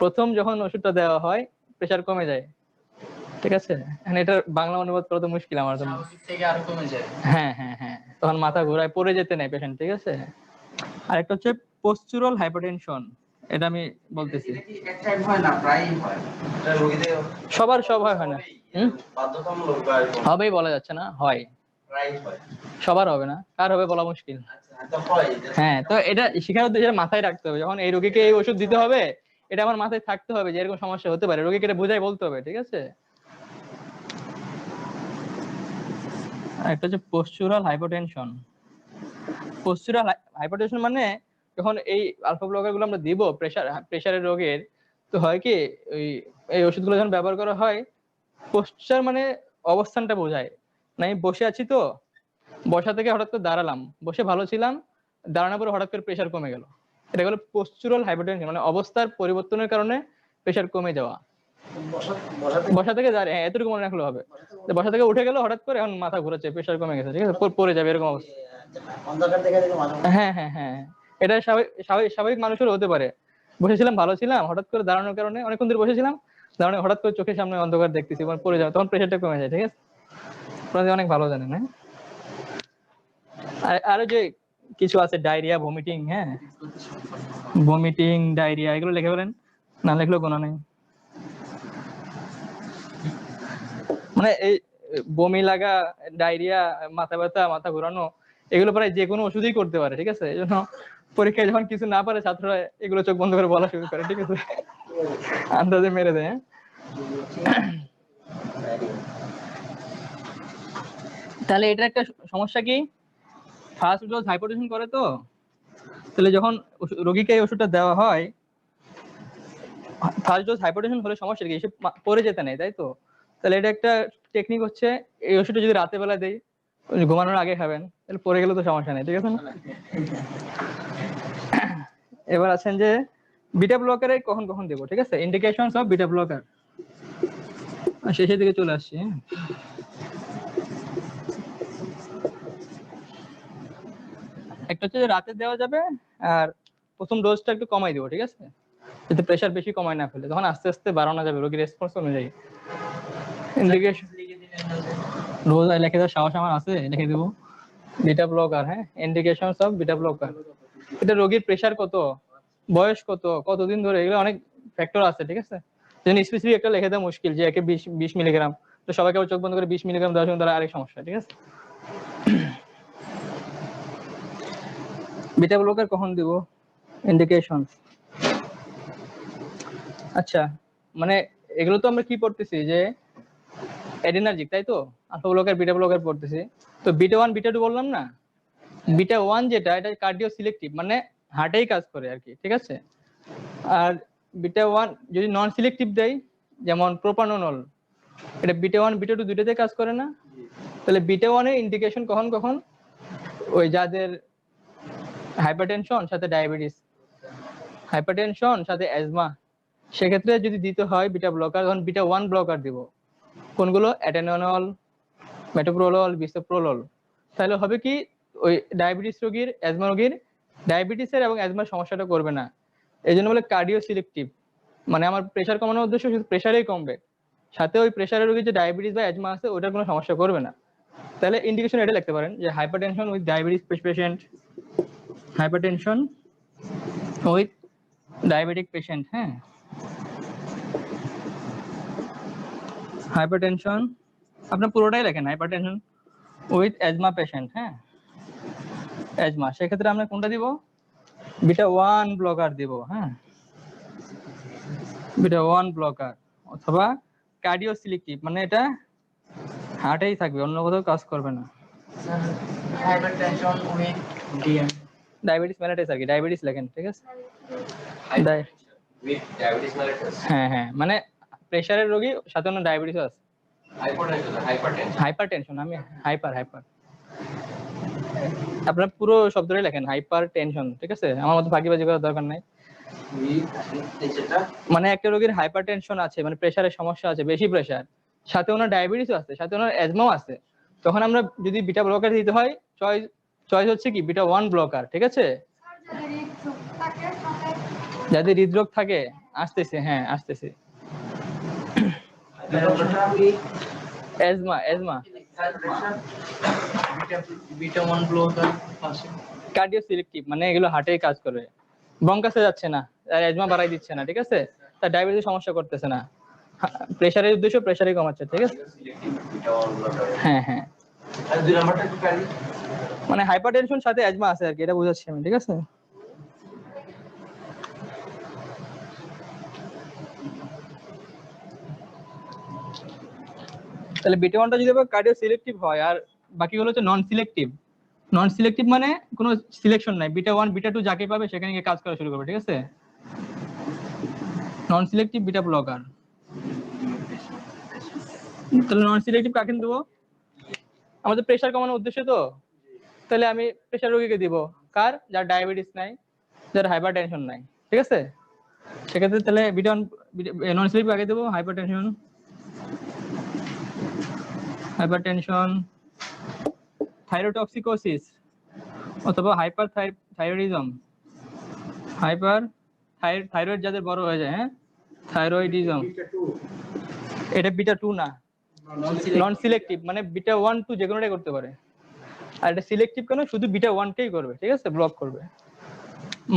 প্রথম যখন ওষুধটা দেওয়া হয় প্রেসার কমে যায়, ঠিক আছে। এখন এটার বাংলা অনুবাদ করা তো মুশকিল আমার জন্য। স্বাভাবিক থেকে আরো কমে যায়। হ্যাঁ হ্যাঁ হ্যাঁ, তখন মাথা ঘোরায় পড়ে যেতে নেই পেশেন্ট, ঠিক আছে। আর একটা হচ্ছে পোস্চুরাল হাইপারটেনশন, এটা আমি বলতেছি। এটা কি এক টাইম হয় না, প্রায়ই হয় এটা রোগীদের সবার সব হয় না, বাধ্যতামূলক বা এরকম হবেই বলা যাচ্ছে না, হয় প্রায়ই হয়। সবার হবে না, কার হবে বলা মুশকিল। আচ্ছা তো হয় হ্যাঁ, তো এটা শিখার উদ্দেশ্যে মাথায় রাখতে হবে, যখন এই রোগীকে এই ওষুধ দিতে হবে এটা আমার মাথায় থাকতে হবে যে এরকম সমস্যা হতে পারে, রোগীকে এটা বুঝাই বলতে হবে, ঠিক আছে। আর একটা হচ্ছে পোস্চুরাল হাইপোটেনশন। পোস্চুরাল হাইপোটেনশন মানে যখন এই আলফা ব্লকার গুলো আমরা দিব প্রেসারের রোগের, তো হয় কি এই ওষুধগুলো যখন ব্যবহার করা হয়, পোস্চার মানে অবস্থানটা বোঝায়, না আমি বসে আছি তো, বসা থেকে হঠাৎ করে দাঁড়ালাম, বসে ভালো ছিলাম, দাঁড়ানোর পরে হঠাৎ করে প্রেসার কমে গেল, এটা হলো পোস্চুরাল হাইপোটেনশন, মানে অবস্থার পরিবর্তনের কারণে প্রেসার কমে যাওয়া। বসা থেকে দাঁড়িয়ে এতটুকু মনে রাখলে হবে, বসা থেকে উঠে গেল হঠাৎ করে, এখন মাথা ঘুরাচ্ছে, প্রেসার কমে গেছে, ঠিক আছে, পড়ে যাবে এরকম অবস্থা। অন্ধকার দেখা দিলে মাঝে হ্যাঁ হ্যাঁ হ্যাঁ, এটা স্বাভাবিক মানুষের হতে পারে, বসেছিলাম ভালো ছিলাম, হঠাৎ করে দাঁড়ানোর কারণে অনেকক্ষণ ধরে বসেছিলাম, দাঁড়ানো হঠাৎ করে চোখের সামনে অন্ধকার দেখতেছি, পড়ে যাবে, তখন প্রেসারটা কমে যায়, ঠিক আছে। আপনারা অনেক ভালো জানেন। হ্যাঁ, আরো যে কিছু আছে, ডায়রিয়া, ভমিটিং, হ্যাঁ ভমিটিং, ডায়রিয়া, এগুলো লিখে বলেন, না লিখলেও গোনা নেই। মানে এই বমি লাগা, ডায়রিয়া, মাথা ব্যথা, মাথা ঘোরানো, এগুলো প্রায় যে কোনো ওষুধই করতে পারে, ঠিক আছে। এই জন্য পরীক্ষায় যখন কিছু না পারে ছাত্ররা এগুলো চোখ বন্ধ করে বলা শুরু করে, ঠিক আছে, আন্দাজে মেরে দেয়। তাহলে এটা একটা সমস্যা কি, ফার্স্ট ডোজ হাইপোটেনশন করে, তো তাহলে যখন রোগীকে এই ওষুধটা দেওয়া হয়, ফার্স্ট ডোজ হাইপোটেনশন হলে সমস্যা কি, এসে পড়ে যেতে নেই, তাই তো। তাহলে এটা একটা টেকনিক হচ্ছে, এই ওষুধটা যদি রাতে বেলা দেই, ঘুমানোর আগে খাবেন, তাহলে পড়ে গেলে তো সমস্যা নেই, ঠিক আছে না। এবার আছেন যে বিটা ব্লকারে কখন কখন দেবো, ঠিক আছে, ইন্ডিকেশনস অফ বিটা ব্লকার, শেষের দিকে চলে আসছি। একটা হচ্ছে যে রাতে দেওয়া যাবে, আর প্রথম ডোজটা একটু কমাই দেবো, ঠিক আছে, যাতে প্রেসার বেশি কমায় না ফেলে, তখন আস্তে আস্তে বাড়ানো যাবে রোগীর রেসপন্স অনুযায়ী। ইন্ডিকেশন রোজ লিখে দেওয়ার সাহস আমার আছে, লিখে দেবো বিটা ব্লকার, হ্যাঁ, ইন্ডিকেশনস অফ বিটা ব্লকার। এটা রোগীর প্রেসার কত, বয়স কত, কতদিন ধরে, এগুলো অনেক ফ্যাক্টর আছে, ঠিক আছে। যেন স্পেসিফিক একটা লিখে দেওয়া মুশকিল, যে একে 20 মিলিগ্রাম, তো সবাইকে চোখ বন্ধ করে 20 মিলিগ্রাম দেওয়ার সময় তারা আরেক সমস্যা, ঠিক আছে। বিটা ব্লকার কখন দিব, ইন্ডিকেশন। আচ্ছা, মানে এগুলো তো আমরা কি পড়তেছি, যে অ্যাডিনার্জিক, তাই তো, আলফা ব্লকার, বিটা ব্লকার পড়তেছি, তো বিটা 1 বিটা 2 বললাম না, বিটা 1 যেটা, এটা কার্ডিও সিলেক্টিভ, মানে হার্টেই কাজ করে আর কি, ঠিক আছে। আর বিটা 1 যদি নন সিলেক্টিভ দেয়, যেমন প্রোপানোনল, এটা বিটা 1 বিটা 2 দুইটাতে কাজ করে না। তাহলে বিটা 1 এর ইন্ডিকেশন কখন কখন, ওই যাদের হাইপারটেনশন সাথে ডায়াবেটিস, হাইপারটেনশন সাথে অ্যাজমা, সেক্ষেত্রে যদি দিতে হয় বিটা ব্লকার, তখন বিটা 1 ব্লকার দিব, কোনগুলো, অ্যাটেনোনল, মেটোপ্রোলল, বিসোপ্রোলল। তাহলে হবে কি, ওই ডায়াবেটিস রোগীর, অ্যাজমা রোগীর ডায়াবেটিসের এবং অ্যাজমার সমস্যাটা করবে না, এই জন্য বলে কার্ডিও সিলেক্টিভ, মানে আমার প্রেসার কমানোর উদ্দেশ্য শুধু প্রেসারেই কমবে, সাথে ওই প্রেসারের রোগীর যে ডায়াবেটিস বা অ্যাজমা আছে ওটার কোনো সমস্যা করবে না। তাহলে ইন্ডিকেশন এটা লিখতে পারেন, যে hypertension with diabetes patient, hypertension with diabetic patient, হ্যাঁ, হাইপারটেনশন, আপনার পুরোটাই লেখেন, হাইপারটেনশন উইথ অ্যাজমা পেশেন্ট, হ্যাঁ, অ্যাজমা, সেক্ষেত্রে আমরা কোনটা দিব, বিটা 1 ব্লকার দিব, হ্যাঁ, বিটা 1 ব্লকার, অথবা কার্ডিও সিলেক্টিভ, মানে এটা হার্টেই থাকবে, অন্য কোথাও কাজ করবে না। Hypertension with DM, diabetes mellitus আর কি, ডায়াবেটিস লেখেন, ঠিক আছে। উইথ ডায়াবেটিস মেলাইটাস, হ্যাঁ হ্যাঁ, মানে প্রেসারের রোগী সাথে অন্য ডায়াবেটিসও আছে। হাইপারটেনশন, আমি হাইপার, আপনার পুরো শব্দটাই লেখেন হাইপার টেনশন, ঠিক আছে, আমার মতো ফাঁকিবাজি করার দরকার নাই। মানে একটা রোগীর হাইপার টেনশন আছে, মানে প্রেসারের সমস্যা আছে, বেশি প্রেসার, সাথে ওনার ডায়াবেটিসও আছে, সাথে ওনার অ্যাজমাও আছে, তখন আমরা যদি বিটা ব্লকার দিতে হয়, চয়েস হচ্ছে কি, বিটা 1 ব্লকার, ঠিক আছে। যাদের হৃদরোগ থাকে, আসতেছে, হ্যাঁ আসতেছে। এজমা, এজমা বিটা 1 ব্লকার আছে। কার্ডিও সিলেক্টিভ, মানে এগুলো হার্টে কাজ করে, ব্রঙ্কাসে যাচ্ছে না, আর এজমা বাড়াই দিচ্ছে না, ঠিক আছে, তার ডায়াবেটিস সমস্যা করতেছে না, প্রেসারের উদ্দেশ্য প্রেসারই কমাচ্ছে, ঠিক আছে। হ্যাঁ হ্যাঁ, আর 2 নাম্বারটা একটু কালি। মানে হাইপারটেনশন সাথে এজমা আছে আর কি, এটা বোঝাচ্ছি আমি, ঠিক আছে। তাহলে বিটা 1টা যদি আবার কার্ডিও সিলেক্টিভ হয়, আর বাকিগুলো হচ্ছে নন সিলেক্টিভ। নন সিলেক্টিভ মানে কোনো সিলেকশন নাই, বিটা 1 বিটা 2 যাকে পাবে সেখানে গিয়ে কাজ করা শুরু করবে, ঠিক আছে। নন সিলেক্টিভ বিটা ব্লকার। তাহলে নন সিলেক্টিভ কাকে দেবো? আমাদের প্রেসার কমানোর উদ্দেশ্য তো, তাহলে আমি প্রেসার রোগীকে দিব, কার? যার ডায়াবেটিস নাই, যার হাইপারটেনশন নাই, ঠিক আছে। সেক্ষেত্রে তাহলে বিটা 1 নন সিলেক্টিভ কাকে দেবো? হাইপারটেনশন, হাইপারটেনশন, থাইরোটক্সিকোসিস অথবা হাইপার থাইরয়েডিজম, হাইপার থাইরয়েড যাদের বড় হয়ে যায়, হ্যাঁ, থাইরয়েডিজম। এটা বিটা 2 না, নন সিলেক্টিভ, মানে বিটা 1 2 যে কোনোটাই করতে পারে, আর এটা সিলেক্টিভ কেন? শুধু বিটা 1 কেই করবে, ঠিক আছে, ব্লক করবে।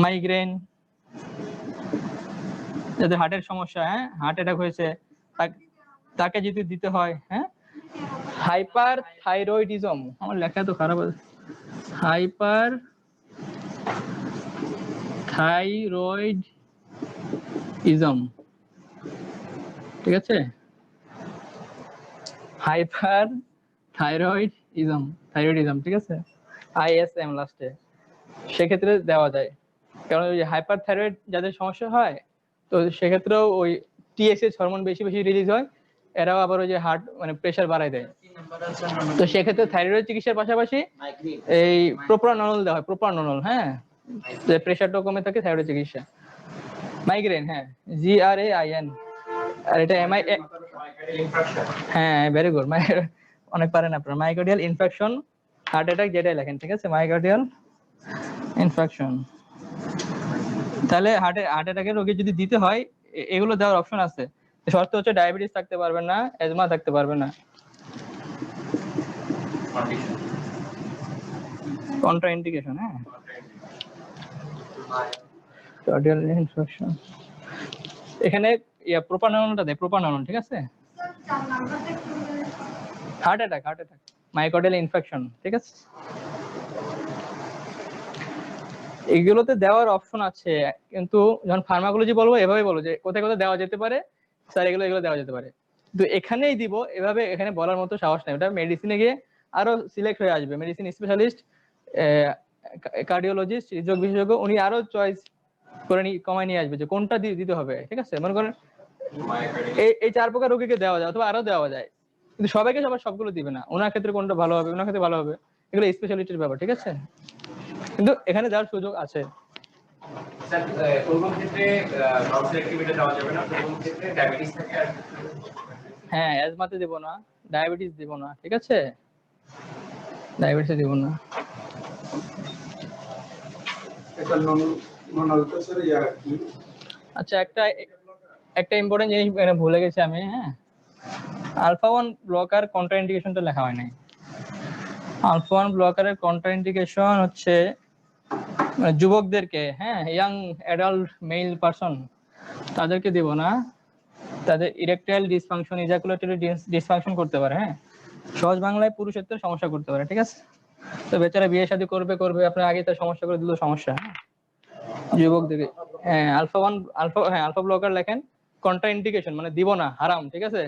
মাইগ্রেন, যাদের হার্টের সমস্যা, হ্যাঁ, হার্ট অ্যাটাক হয়েছে, তাকে যদি দিতে হয়, হ্যাঁ, হাইপার থাইরয়েডিজম, আমার লেখা তো খারাপ আছে, হাইপার থাইরয়েডিজম, ঠিক আছে, হাইপার থাইরয়েডিজম, ঠিক আছে, ISM লাস্টে, সেক্ষেত্রে দেওয়া যায়। কারণ ওই হাইপার থাইরয়েড যাদের সমস্যা হয়, তো সেক্ষেত্রেও ওই TSH হরমোন বেশি বেশি রিলিজ হয়, এরাও আবার ওই যে হার্ট মানে প্রেসার বাড়ায় দেয়। 3 নাম্বার আছে তো সেক্ষেত্রে থাইরয়েড চিকিৎসার পাশাপাশি এই প্রোপ্রানল দেওয়া হয়, প্রোপ্রানল, হ্যাঁ, যে প্রেসারটা কমে থাকে, থাইরয়েড চিকিৎসা। মাইগ্রেন, হ্যাঁ, GRAIN, আর এটা MI, হ্যাঁ ভেরি গুড, অনেক পারেন আপনারা। মাইকার্ডিয়াল ইনফেকশন, হার্ট অ্যাটাক যেটাই লেখেন, ঠিক আছে, মাইকার্ডিয়াল ইনফেকশন। তাহলে হার্ট অ্যাটাকের রোগী যদি দিতে হয়, এগুলো দেওয়ার অপশন আছে, শর্ত হচ্ছে ডায়াবেটিস থাকতে পারবে না, এজমা থাকতে পারবে না। কন্ট্রা ইন্ডিকেশন, হ্যাঁ, কার্ডিয়াল ইনফেকশন, এখানে প্রোপানলটা দেয়, প্রোপানল, ঠিক আছে। হার্ট অ্যাটাক মাইকার্ডিয়াল ইনফেকশন, ঠিক আছে, এগুলোতে দেওয়ার অপশন আছে, কিন্তু যখন ফার্মাকোলজি বলবো এভাবে বলবো যে কোথায় কোথায় দেওয়া যেতে পারে, স্যার এগুলো দেওয়া যেতে পারে, কিন্তু এখানেই দিব এভাবে, এখানে বলার মতো সাহস নেই। ওটা মেডিসিনে গিয়ে আরো সিলেক্ট হয়ে আসবে, মেডিসিন স্পেশালিস্ট, কার্ডিওলজিস্ট, হৃদরোগ বিশেষজ্ঞ, উনি আরো চয়েস করে কমায় নিয়ে আসবে যে কোনটা দিতে হবে, ঠিক আছে। মনে করেন এই 4 প্রকার রোগীকে দেওয়া যায়, অথবা আরো দেওয়া যায়, কিন্তু সবাইকে সবগুলো দিবে না, ওনার ক্ষেত্রে কোনটা ভালো হবে, ওনার ক্ষেত্রে ভালো হবে, এগুলো স্পেশালিটির ব্যাপার, ঠিক আছে, কিন্তু এখানে দেওয়ার সুযোগ আছে। স্যার কোন কোন ক্ষেত্রে নন সিলেক্টিভিটি দেওয়া যাবে না, কোন কোন ক্ষেত্রে ডায়াবেটিস থাকে আর হ্যাঁ, অ্যাজমাতে দেব না, ডায়াবেটিস দেব না, ঠিক আছে, ডায়াবেটিস দেব না। এটা নন আলট্রাসের ইয়া কি? আচ্ছা, একটা ইম্পর্টেন্ট জিনিস এখানে ভুলে গেছি আমি, হ্যাঁ, আলফা 1 ব্লকার কন্ট্রাইন্ডিকেশনটা লেখা হয় নাই। আলফা 1 ব্লকারের কন্ট্রাইন্ডিকেশন হচ্ছে যুবকদেরকে, হ্যাঁ, ইয়াং অ্যাডাল্ট মেল পারসন, তাদেরকে দেব না, তাদের ইরেকটাইল ডিসফাংশন, ইজাকুলেটরি ডিসফাংশন করতে পারে, হ্যাঁ, সহজ বাংলায় পুরুষত্বের সমস্যা করতে পারে, ঠিক আছে। তো বেচারা বিয়ে শাদী করবে, আপনার আগে তার সমস্যা করে দিল, সমস্যা, যুবকদেরকে, হ্যাঁ, আলফা ব্লকার লেখেন, কন্ট্রা ইন্ডিকেশন মানে দিব না, হারাম, ঠিক আছে।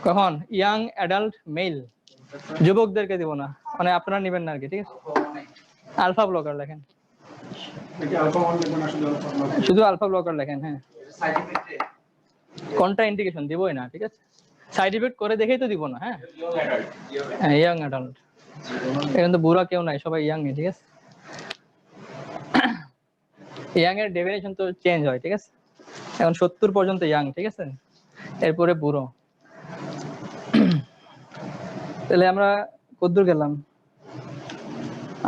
কখন? ইয়াং অ্যাডাল্ট মেল, যুবকদেরকে দিব না, মানে আপনারা নেবেন না আর কি, ঠিক আছে। আলফা ব্লকার লেখেন, এটা আলফা 1 দেখুন, আসলে শুধু আলফা ব্লকার লেখেন, হ্যাঁ, সাইড ইফেক্টে কন্ট্রা ইন্ডিকেশন দিবই না, ঠিক আছে, সাইড ইফেক্ট করে দেখেই তো দিব না, হ্যাঁ, ইয়াং অ্যাডাল্ট, এখন তো বুড়া কেউ নাই, সবাই ইয়াং, ঠিক আছে। ইয়াং এর ডেফিনেশন তো চেঞ্জ হয়, ঠিক আছে, এখন 70 পর্যন্ত ইয়াং, ঠিক আছে, এরপরে বুড়ো। তাহলে আমরা কতদূর গেলাম?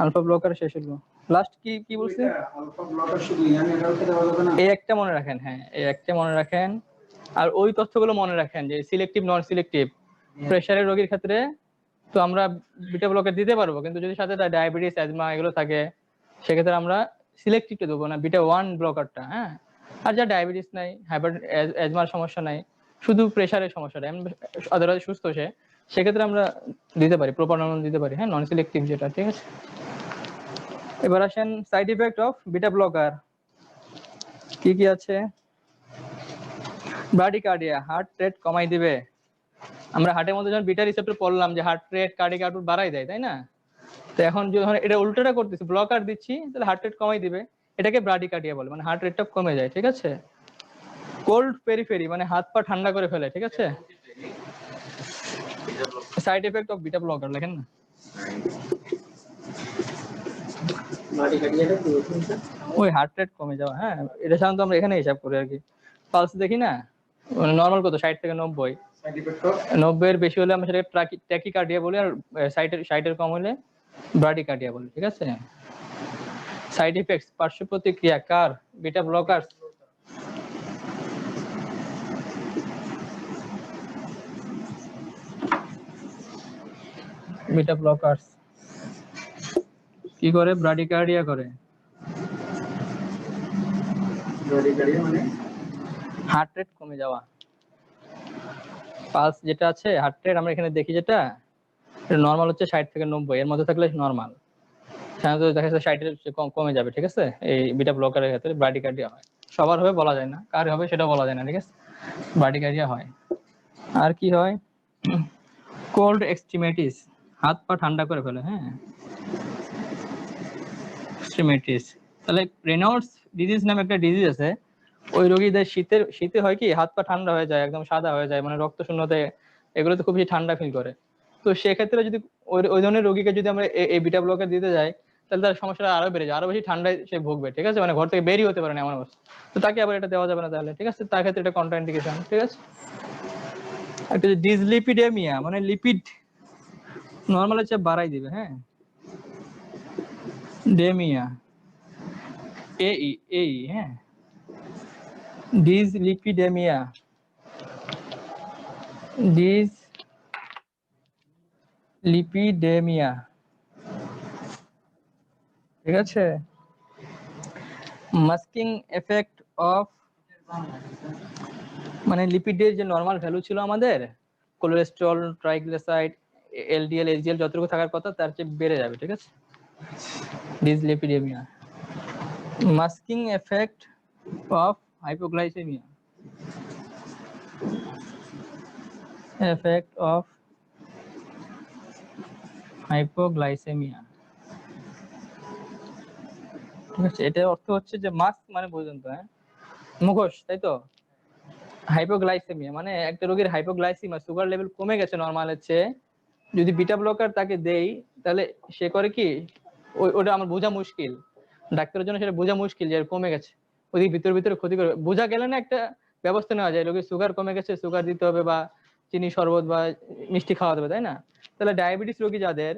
আলফা ব্লকার শেষ হলো। লাস্ট কি কি বলছে? আলফা ব্লকার শুধু ইয়ান এটাকে দেওয়া যাবে না? এই একটা মনে রাখেন, হ্যাঁ এই একটা মনে রাখেন। আর ওই তথ্যগুলো মনে রাখেন যে সিলেক্টিভ নন সিলেক্টিভ প্রেসারের রোগীর ক্ষেত্রে তো আমরা বিটা ব্লকার দিতে পারবো, কিন্তু যদি সাথে তার ডায়াবেটিস অ্যাজমা এগুলো থাকে সেক্ষেত্রে আমরা সিলেক্টিভটা দেবো না, বিটা 1 ব্লকারটা। হ্যাঁ, আর যা ডায়াবেটিস নাই, হাইপার অ্যাজমার সমস্যা নাই, শুধু প্রেসারের সমস্যাটা আদারওয়াইজ সুস্থ সে, সেক্ষেত্রে আমরা দিতে পারি প্রোপানল দিতে পারি, হ্যাঁ নন সিলেক্টিভ যেটা। ঠিক আছে, এবার আসেন side effect of beta blocker কি কি আছে। ব্রাডিকার্ডিয়া, হার্ট রেট কমাই দিবে। আমরা হার্টের মধ্যে যখন বিটা রিসেপ্টর পড়লাম যে হার্ট রেট কার্ডিয়াক আউটপুট বাড়াই দেয়, তাই না? তো এখন যখন এটা উল্টোটা করতেছি, ব্লকার দিচ্ছি, তাহলে হার্ট রেট কমাই দিবে, এটাকে ব্রাডিকার্ডিয়া বলে, মানে হার্ট রেটটা কমে যায়। ঠিক আছে, কোল্ড পেরিফেরি মানে হাত পা ঠান্ডা করে ফেলে। ঠিক আছে, side effect of beta blocker লেখেন না। ওই হার্ট রেট কমে যাওয়া, হ্যাঁ এটা সাধারণত আমরা এখানে হিসাব করি আর কি, পালস দেখি না, মানে নর্মাল কত 60 থেকে 90, 90 এর বেশি হলে আমরা সেটাকে ট্যাকিকার্ডিয়া বলি, আর 60 এর কম হলে ব্রাডিকার্ডিয়া বলি। ঠিক আছে, সাইড ইফেক্টস পার্শ্ব প্রতিক্রিয়া কার বিটা ব্লকার? বিটা ব্লকার কি করে? ব্রাডিকার্ডিয়া করে। মানে হার্ট রেট কমে যাওয়া, পালস যেটা আছে হার্ট রেট আমরা এখানে দেখি যেটা নর্মাল হচ্ছে 60 থেকে 90, এর মধ্যে থাকলে নর্মাল, সাধারণত দেখা যাচ্ছে 60 এর কমে যাবে। ঠিক আছে, এই বিটা ব্লকারের ক্ষেত্রে ব্রাডিকার্ডিয়া হয়। সবার হবে বলা যায় না, কার হবে সেটা বলা যায় না। ঠিক আছে, ব্রাডিকার্ডিয়া হয়। আর কি হয়? কোল্ড এক্সট্রিমিটিস, হাত পা ঠান্ডা করে ফেলে। হ্যাঁ, এক্সট্রিমিটিস। তাহলে রেনল্ডস ডিজিজ নামে একটা ডিজিজ আছে, ওই রোগীদের শীতে হয় কি হাত পা ঠান্ডা হয়ে যায়, একদম সাদা হয়ে যায়, মানে রক্ত শূন্যতে এগুলোতে খুব বেশি ঠান্ডা ফিল করে। তো সেক্ষেত্রে যদি ওই ধরনের রোগীকে যদি আমরা এই বিটা ব্লকার দিতে যাই, তাহলে তার সমস্যাটা আরো বেড়ে যায়, আরো বেশি ঠান্ডায় সে ভুগবে। ঠিক আছে, মানে ঘর থেকে বেরিয়ে হতে পারে না এমন অবস্থা। তো তাকে আবার এটা দেওয়া যাবে না তাহলে। ঠিক আছে, তার ক্ষেত্রে এটা কন্ট্রাইন্ডিকেশন। ঠিক আছে, একটা ডিসলিপিডেমিয়া মানে লিপিড নরমালের চেয়ে বাড়াই দিবে। হ্যাঁ, ডেমিয়া এই হ্যাঁ, ডিসলিপিডেমিয়া, ডিসলিপিডেমিয়া। ঠিক আছে, মাস্কিং এফেক্ট অফ মানে লিপিডের যে নরমাল ভ্যালু ছিল আমাদের, কোলেস্টেরল, ট্রাইগ্লিসারাইড, এলডিএল, এইচডিএল যতটুকু থাকার কথা তার চেয়ে বেড়ে যাবে। ঠিক আছে, dyslipidemia. Masking effect of hypoglycemia, effect of hypoglycemia. ঠিক আছে, এটার অর্থ হচ্ছে যে মাস্ক মানে বুঝুন তো, হ্যাঁ মুখোশ, তাই তো। হাইপোগ্লাইসেমিয়া মানে একটা রোগীর হাইপোগ্লাইসেমিয়া, সুগার লেভেল কমে গেছে নরমালের চেয়ে, যদি বিটা ব্লকার তাকে দেই তাহলে সে করে কি, ওটা আমার বোঝা মুশকিল, ডাক্তারের জন্য সেটা বোঝা মুশকিল যে কমে গেছে, ওদিকে ভিতরে ক্ষতি করে বোঝা গেলে না একটা ব্যবস্থা নেওয়া যায়, রোগীর সুগার কমে গেছে, সুগার দিতে হবে বা চিনি শরবত বা মিষ্টি খাওয়াতে হবে, তাই না? তাহলে ডায়াবেটিস রোগী যাদের,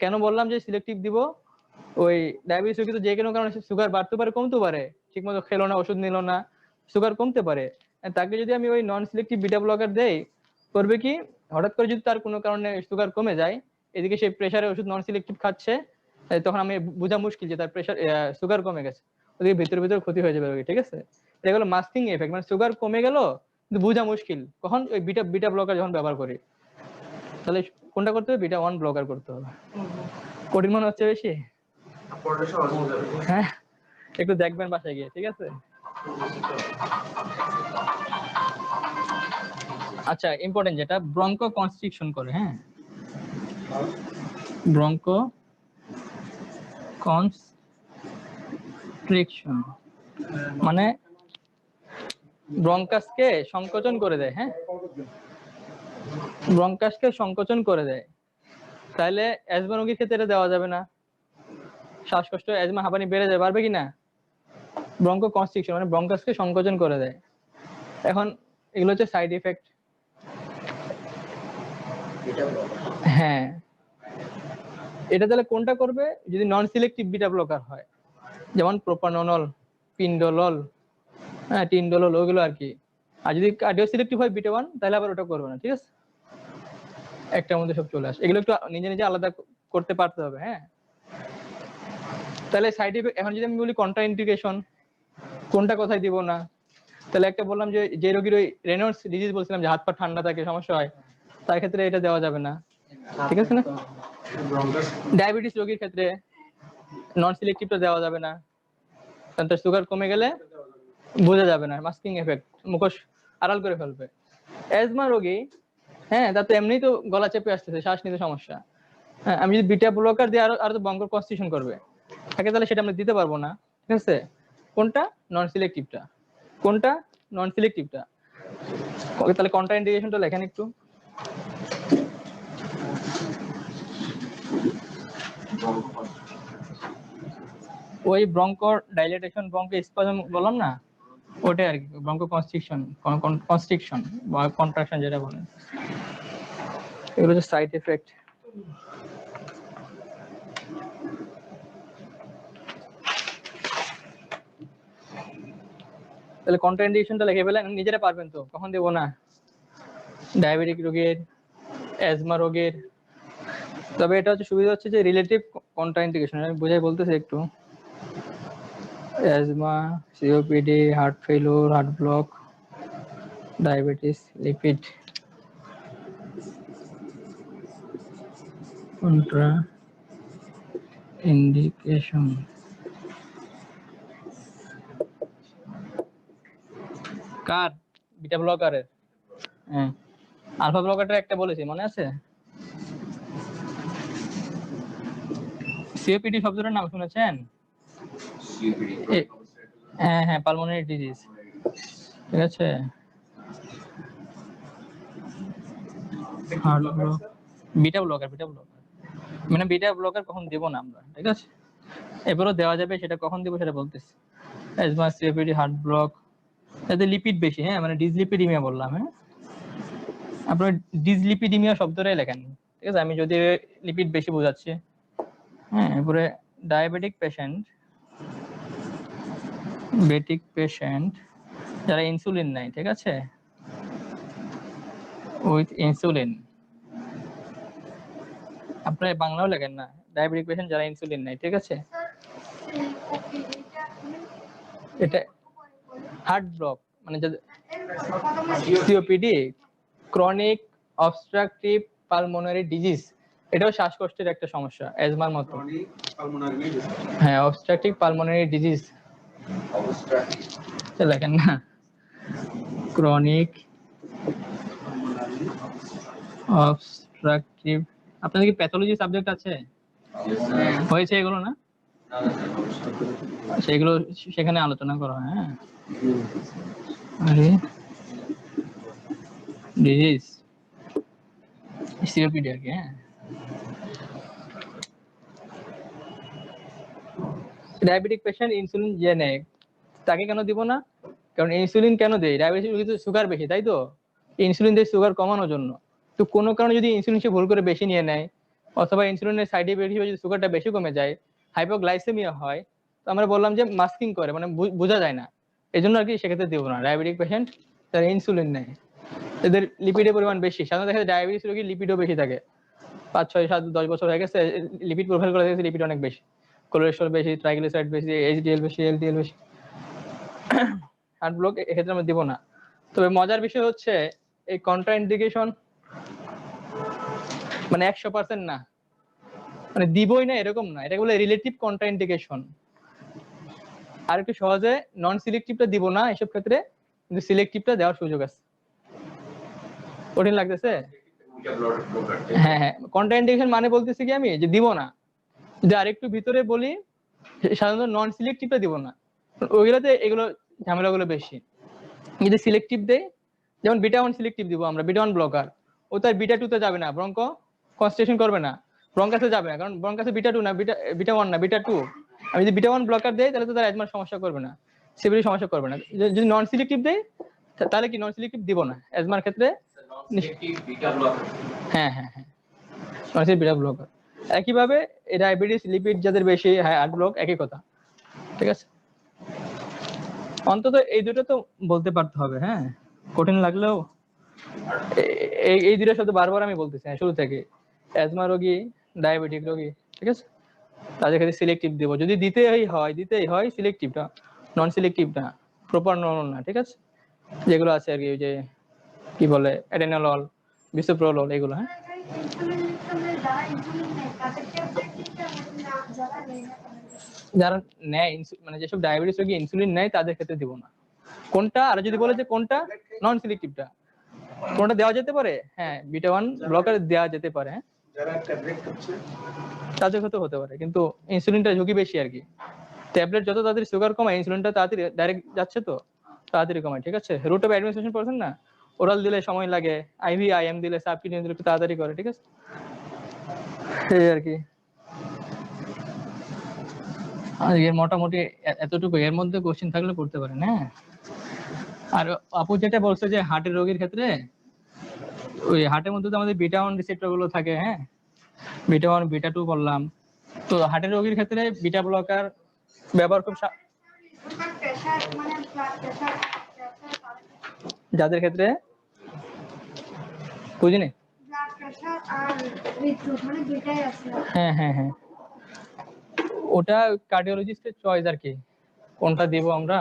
কেন বললাম যে সিলেক্টিভ দিব, ওই ডায়াবেটিস রোগী তো যে কোনো কারণে সুগার বাড়তে পারে কমতে পারে, ঠিক মতো খেলো না, ওষুধ নিল না, সুগার কমতে পারে, তাকে যদি আমি ওই নন সিলেক্টিভ বিটা ব্লকার দেই, করবে কি, হঠাৎ করে যদি তার কোনো কারণে সুগার কমে যায়, এদিকে সে প্রেসারের ওষুধ নন সিলেক্টিভ খাচ্ছে, তখন আমি বোঝা মুশকিল যে তার প্রেসার সুগার কমে গেছে, ওদিকে ভিতরে ক্ষতি হয়ে যাবে। ঠিক আছে, এটা হলো মাস্কিং এফেক্ট, মানে সুগার কমে গেল কিন্তু বোঝা মুশকিল, কখন ওই বিটা ব্লকার যখন ব্যবহার করি। তাহলে কোনটা করতে হবে? বিটা 1 ব্লকার করতে হবে। কঠিন মনে হচ্ছে বেশি? হ্যাঁ, একটু দেখবেন বাসায় গিয়ে। ঠিক আছে, আচ্ছা ইম্পর্টেন্ট যেটা, ব্রঙ্কো কনস্ট্রিকশন করে। হ্যাঁ, ব্রঙ্কো কনস্ট্রিকশন মানে ব্রঙ্কাসকে সংকোচন করে দেয়। হ্যাঁ, ব্রঙ্কাসকে সংকোচন করে দেয়, তাহলে অ্যাজমা রোগীর ক্ষেত্রে এটা দেওয়া যাবে না, শ্বাসকষ্ট, অ্যাজমা, হাঁপানি বেড়ে যায়, বাড়বে কিনা? ব্রঙ্কো কনস্ট্রিকশন মানে ব্রঙ্কাসকে সংকোচন করে দেয়। এখন এগুলো হচ্ছে সাইড ইফেক্ট। হ্যাঁ, এটা তাহলে কোনটা করবে যদি নন সিলেক্টিভ বিটা ব্লকার হয়, যেমন প্রোপানল, পিন্ডোলল, হ্যাঁ টিন্ডোলল, ওগুলো আর কি। আর যদি কার্ডিও সিলেক্টিভ হয় বিটা 1 তাহলে আবার ওটা করবে না, ঠিক আছে? একটার মধ্যে সব চলে আসে, এগুলো একটু নিজে নিজে আলাদা করতে পারতে হবে। হ্যাঁ, তাহলে সাইড ইফেক্ট এখন যদি আমি বলি কন্ট্রা ইন্ডিকেশন, কোনটা কোথায় দিব না, তাহলে একটা বললাম যে রোগীর ওই রেনল্ডস ডিজিজ বলছিলাম যে হাত পা ঠান্ডা থাকে, সমস্যা হয়, তার ক্ষেত্রে এটা দেওয়া যাবে না, ঠিক আছে না? ডায়াবেটিস রোগীর ক্ষেত্রে নন সিলেক্টিভটা দেওয়া যাবে না, কারণ তার সুগার কমে গেলে বোঝা যাবে না, মাস্কিং এফেক্ট, মুখোশ আড়াল করে ফেলবে। অ্যাজমা রোগী, হ্যাঁ তার তো এমনিই তো গলা চেপে আসতেছে, শ্বাস নিতে সমস্যা, হ্যাঁ আমি যদি বিটা ব্লকার দিয়ে আরো তো বঙ্কর কনস্টিটিউশন করবে থাকে, তাহলে সেটা আমরা দিতে পারবো না, ঠিক আছে? কোনটা? নন সিলেক্টিভটা। কোনটা? নন সিলেক্টিভটা। তাহলে কন্ট্রা ইন্ডিকেশনটা লেখেন একটু। ওই ব্রঙ্কো ডাইলেটেশন, ব্রঙ্কো স্পাজম বললাম না, ওটাই আর কি, ব্রঙ্কো কনস্ট্রিকশন বা কন্ট্রাকশন যেটা বলেন, এগুলো হচ্ছে সাইড এফেক্ট। তাহলে কন্ট্রা ইন্ডিকেশনটা লিখে ফেলেন, নিজেরা পারবেন তো, কখন দেবো না? ডায়াবেটিক রোগীর, অ্যাজমা রোগীর। তবে এটা হচ্ছে সুবিধা হচ্ছে যে রিলেটিভ কন্ট্রা ইন্ডিকেশন, আমি বুঝাই বলতেছি একটু। Asthma, COPD, heart failure, heart block, diabetes, lipid, contraindication. কার? বিটা ব্লকারের। হ্যাঁ, আলফা ব্লকারটা একটা বলেছি, মনে আছে? সিওপিডি শব্দটার নাম শুনেছেন? হ্যাঁ হ্যাঁ, পালমোনারি ডিজিজ, ঠিক আছে? Heart block, beta blocker, beta blocker মানে বিটা ব্লকার কখন দেব না আমরা, ঠিক আছে? এবারও দেওয়া যাবে, সেটা কখন দেব সেটা বলতেছি। অ্যাজমা, সিওপিডি, হার্ট ব্লক, এতে লিপিড বেশি, হ্যাঁ মানে ডিসলিপিডিমিয়া বললাম, হ্যাঁ আপনার ডিসলিপিডিমিয়া শব্দটাই লেখেন, ঠিক আছে? আমি যদি লিপিড বেশি বোঝাচ্ছি। হ্যাঁ, এরপরে ডায়াবেটিক পেশেন্ট, বেটিক পেশেন্ট যারা ইনসুলিন নেয়, ঠিক আছে, উইথ ইনসুলিন, আপনার বাংলাও লেখেন না, ডায়াবেটিক পেশেন্ট যারা ইনসুলিন নেয়, ঠিক আছে? এটা হার্ট ব্লক মানে COPD, chronic obstructive pulmonary disease, এটাও শ্বাসকষ্টের একটা সমস্যা অ্যাজমার মতো। হ্যাঁ, অবস্ট্রাকটিভ পালমোনারি ডিজিজ লেখেন না, ক্রনিক অবস্ট্রাকটিভ। আপনাদের কি প্যাথোলজি সাবজেক্ট আছে? হয়েছে এগুলো না? সেগুলো সেখানে আলোচনা করা হয়। হ্যাঁ, আরে ডিজিজ সিওপিডি আর কি। হ্যাঁ, ডায়াবেটিক পেশেন্ট ইনসুলিন যে নেয় তাকে কেন দিব না? কারণ ইনসুলিন কেন দেয়? ডায়াবেটিস রোগী তো সুগার বেশি, তাই তো ইনসুলিন দেয় সুগার কমানোর জন্য। তো কোনো কারণে যদি ইনসুলিন সে ভুল করে বেশি নিয়ে নেয়, অথবা ইনসুলিনের সাইড ইফেক্ট হিসেবে যদি সুগারটা বেশি কমে যায়, হাইপোগ্লাইসেমিয়া হয়, তো আমরা বললাম যে মাস্কিং করে, মানে বোঝা যায় না, এই জন্য আর কি সেক্ষেত্রে দেবো না। ডায়াবেটিক পেশেন্ট তারা ইনসুলিন নেয়, এদের লিপিডের পরিমাণ বেশি, সাধারণত দেখা যায় ডায়াবেটিস রোগীর লিপিডও বেশি থাকে, 5, 6, 7, 10 বছর হয়ে গেছে, লিপিড প্রোফাইল করে দেখেছে লিপিড অনেক বেশি, কোলেস্টেরল বেশি, ট্রাইগ্লিসারাইড বেশি, এইচডিএল বেশি, এলডিএল বেশি। হার্ট ব্লক এক্ষেত্রে আমরা দিব না। তবে মজার বিষয় হচ্ছে এই কন্ট্রা ইন্ডিকেশন মানে 100% না, মানে দিবই না এরকম না, এটা বলে রিলেটিভ কন্ট্রা ইন্ডিকেশন। আর একটু সহজে নন সিলেক্টিভটা দিব না এসব ক্ষেত্রে, কিন্তু সিলেক্টিভটা দেওয়ার সুযোগ আছে। কঠিন লাগতেছে? হ্যাঁ হ্যাঁ, কন্ট্রা ইন্ডিকেশন মানে বলতেছি কি আমি যে দিব না। যদি আরেকটু ভিতরে বলি, সাধারণত নন সিলেক্টিভটা দিব না, ওইগুলোতে এগুলো ঝামেলাগুলো বেশি। যদি সিলেক্টিভ দেয়, যেমন বিটা 1 সিলেক্টিভ দিব আমরা, বিটা 1 ব্লকার, ও তার বিটা 2 তে যাবে না, ব্রঙ্কো কনস্ট্রিকশন করবে না, ব্রঙ্কাসে যাবে না, কারণ ব্রঙ্কাসে বিটা 2 না, বিটা 1 না, বিটা 2। আমি যদি বিটা 1 ব্লকার দেই তাহলে তো তার অ্যাজমার সমস্যা করবে না, সিভিলি সমস্যা করবে না। যদি নন সিলেক্টিভ দেই তাহলে কি নন সিলেক্টিভ দিব না অ্যাজমার ক্ষেত্রে। হ্যাঁ হ্যাঁ হ্যাঁ, নন সিলেক্টিভ বিটা ব্লকার। একইভাবে এই ডায়াবেটিস লিপিড যাদের বেশি হার্ট ব্লক একই কথা, ঠিক আছে। অন্তত এই দুটো তো বলতে পারতে হবে, হ্যাঁ, কঠিন লাগলেও এই দুটো শব্দ বারবার আমি বলতেছি শুরু থেকে। অ্যাজমা রোগী, ডায়াবেটিক রোগী, ঠিক আছে, তাদের ক্ষেত্রে সিলেক্টিভ দেবো যদি দিতেই হয় সিলেক্টিভটা, নন সিলেক্টিভ না, প্রপার নন না, ঠিক আছে, যেগুলো আছে আর কি, ওই যে কি বলে অ্যাডেনালল, বিসোপ্রোলল, এগুলো। হ্যাঁ, যারা নেয় মানে যেসব ডায়াবেটিস রোগী ইনসুলিন নেয় তাদের ক্ষেত্রে দিব না। কোনটা, আর যদি বলে যে কোনটা নন সিলেক্টিভটা, কোনটা দেওয়া যেতে পারে, হ্যাঁ বিটা 1 ব্লকার দেওয়া যেতে পারে, হ্যাঁ যারা ট্যাবলেট খাচ্ছে তাদের ক্ষেত্রে হতে পারে, কিন্তু ইনসুলিনটা ঝুঁকি বেশি আর কি। ট্যাবলেট যত তাড়াতাড়ি সুগার কমায়, ইনসুলিনটা তাড়াতাড়ি ডাইরেক্ট যাচ্ছে তো তাড়াতাড়ি কমায়, ঠিক আছে। রুট অফ অ্যাডমিনিস্ট্রেশন পড়ছেন না, ওরাল দিলে সময় লাগে, আইভি আইএম দিলে, সাবকিউটেনিয়াস দিলে একটু তাড়াতাড়ি করে, ঠিক আছে, এই আর কি। আর এর মোটামুটি এতটুকু, এর মধ্যে কোশ্চেন থাকলে করতে পারেন, হ্যাঁ। আর আপু যেটা বলছে যে হার্টের রোগীর ক্ষেত্রে, ওই হার্টের মধ্যে তো আমাদের বিটা 1 রিসেপ্টর গুলো থাকে, হ্যাঁ, বিটা 1 বিটা 2 বললাম। তো হার্টের রোগীর ক্ষেত্রে বিটা ব্লকার ব্যবহার খুব যাদের ক্ষেত্রে বুঝিনি, হ্যাঁ হ্যাঁ হ্যাঁ, ওটা কার্ডিওলজিস্টের চয়েস আর কি, কোনটা দিব আমরা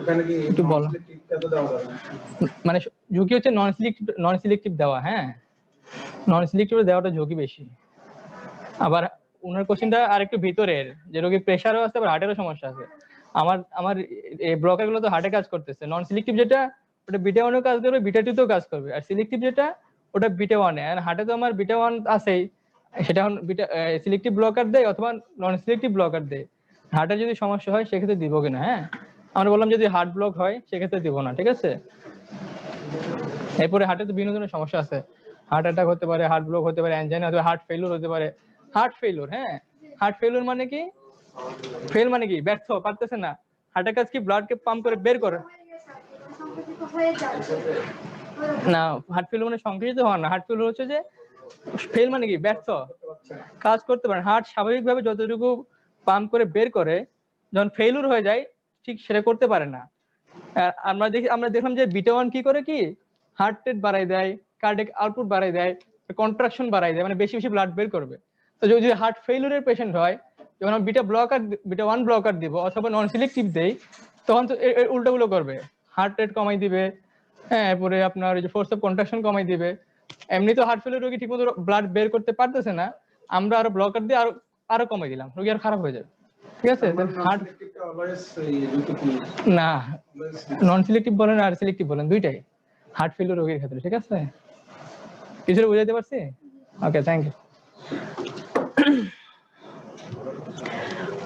ওখানে কি একটু বলো। কত দেওয়া যাবে না? মানে ঝুঁকি হচ্ছে নন সিলেক্টিভ দেওয়া, হ্যাঁ, নন সিলেক্টিভ দেওয়াটা ঝুঁকি বেশি। আবার ওনার কোশ্চেনটা আর একটু ভিতরের, যে রোগীর প্রেশারও আছে, আবার হার্টেরও সমস্যা আছে। আমার এই ব্লকার গুলো তো হার্টে কাজ করতেছে, নন সিলেক্টিভ যেটা ওটা বিটা 1 কাজ করবে, বিটা 2 তেও কাজ করবে, আর সিলেক্টিভ যেটা ওটা বিটা 1 আর হার্টে তো আমার বিটা 1 আছেই, সেটা এখন বিটা সিলেক্টিভ ব্লকার দেয় অথবা নন সিলেক্টিভ ব্লকার দেয়। হার্টের যদি সমস্যা হয় সেক্ষেত্রে দিব কিনা, হ্যাঁ, আমরা বললাম যদি হার্ট ব্লক হয় সেক্ষেত্রে দিব না, ঠিক আছে। এরপরে হার্টে তো বিভিন্ন ধরনের সমস্যা আছে, হার্ট অ্যাটাক হতে পারে, হার্ট ব্লক হতে পারে, অ্যানজাইনা হতে পারে, হার্ট ফেলিওর হতে পারে। হার্ট ফেলিওর, হ্যাঁ, হার্ট ফেলিওর মানে কি, ফেল মানে কি ব্যর্থ, পারতেছে না, হার্টের কাজ কি ব্লাডকে পাম্প করে বের করে না। হার্ট ফেলিওর মানে সংকুচিত হওয়া না, হার্ট ফেলিওর হচ্ছে যে ফেল মানে কি ব্যর্থ, কাজ করতে পারে। হার্ট স্বাভাবিকভাবে যতটুকু পাম্প করে বের করে, যখন ফেলিওর হয়ে যায় ঠিক সেটা করতে পারে না। আমরা দেখলাম যে বিটা 1 কি করে, কি হার্ট রেট বাড়াই দেয়, কার্ডিয়াক আউটপুট বাড়াই দেয়, কন্ট্রাকশন বাড়াই দেয়, মানে বেশি বেশি ব্লাড বের করবে। তো যদি হার্ট ফেলিওরের পেশেন্ট হয়, যখন আমরা বিটা 1 ব্লকার দিব অথবা নন সিলেক্টিভ দেই, তখন তো উল্টোগুলো করবে, হার্ট রেট কমাই দিবে, হ্যাঁ, এরপরে আপনার ওই যে ফোর্স অফ কন্ট্রাকশন কমাই দিবে। এমনি তো হার্ট ফেলিওর রোগী ঠিকমতো ব্লাড বের করতে পারতেছে না, আমরা আরো ব্লকার দিয়ে আরো কমাই দিলাম, রোগী আর খারাপ হয়ে যাবে, ঠিক আছে। হার্ট না, নন সিলেক্টিভ বলেন আর সিলেক্টিভ বলেন দুইটাই হার্ট ফেলিওর রোগীর ক্ষেত্রে, ঠিক আছে। কিছুটা বুঝাতে পারছি? ওকে, থ্যাংক ইউ।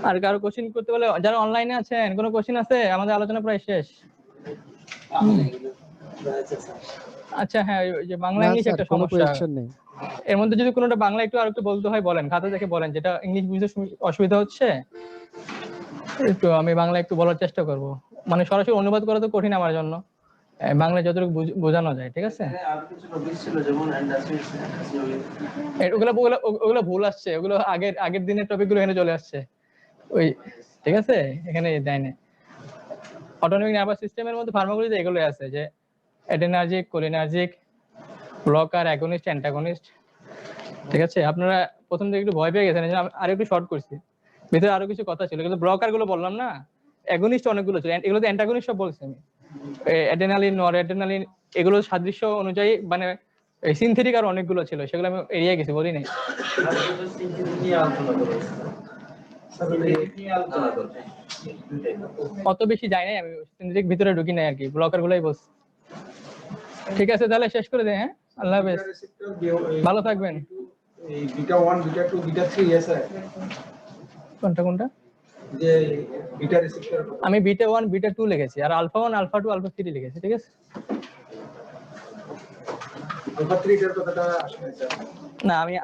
আর কারো কোশ্চেন করতে বলে, যারা অনলাইনে আছেন, কোনো কোশ্চেন আছে? আমাদের আলোচনা প্রায় শেষ। আচ্ছা, হ্যাঁ, ওই যে বাংলা ইংলিশ একটা কোনো সমস্যা, কোয়েশ্চেন নেই। এর মধ্যে যদি কোনোটা বাংলা একটু আর একটু বলতে হয় বলেন, খাতা দেখে বলেন, যেটা ইংলিশ বুঝতে অসুবিধা হচ্ছে একটু আমি বাংলা একটু বলার চেষ্টা করব। মানে সরাসরি অনুবাদ করা তো কঠিন আমার জন্য, বাংলা যতটুকু বোঝানো যায়, ঠিক আছে। আর কিছু টপিক ছিল যেমন ওগুলো ভুল আসছে, ওগুলো আগের দিনের টপিক গুলো এখানে চলে আসছে, ওই, ঠিক আছে, এখানে দেয় না। অটোনমিক নার্ভাস সিস্টেমের মধ্যে ফার্মাকোলজিতে এগুলো আছে, যে অ্যাডেনার্জিক, কোলিনার্জিক, ব্লকার, অ্যাগনিস্ট, অ্যান্টাগনিস্ট, ঠিক আছে। আপনারা প্রথম থেকে একটু ভয় পেয়ে গেছেন, আর একটু শর্ট করছি, ভিতরে আরো কিছু কথা ছিল, কিন্তু ব্লকার গুলো বললাম না, অ্যাগনিস্ট অনেকগুলো ছিল, এগুলো তো অ্যান্টাগনিস্ট সব বলছি আমি। অ্যাডেনালিন, নরঅ্যাড্রেনালিন, এগুলো সাদৃশ্য অনুযায়ী মানে সিনথেটিক আর অনেকগুলো ছিল, সেগুলো আমি এড়িয়ে গেছি, বলি নাই। অত বেশি যাই নাই আমি, সিনথেটিক ভিতরে ঢুকি নাই আর কি, ব্লকার গুলোই বলছি। ঠিক আছে, তাহলে শেষ করে দেয়, হ্যাঁ, আল্লাহ হাফেজ, ভালো থাকবেন। এই বিটা 1 বিটা 2 বিটা 3 আছে কোনটা যে বিটা রিসেপ্টর, আমি বিটা 1 বিটা 2 লিখেছি, আর আলফা 1 আলফা 2 আলফা 3 লিখেছি, ঠিক আছে। আলফা 3 এর কথাটা আসলে স্যার না, আমি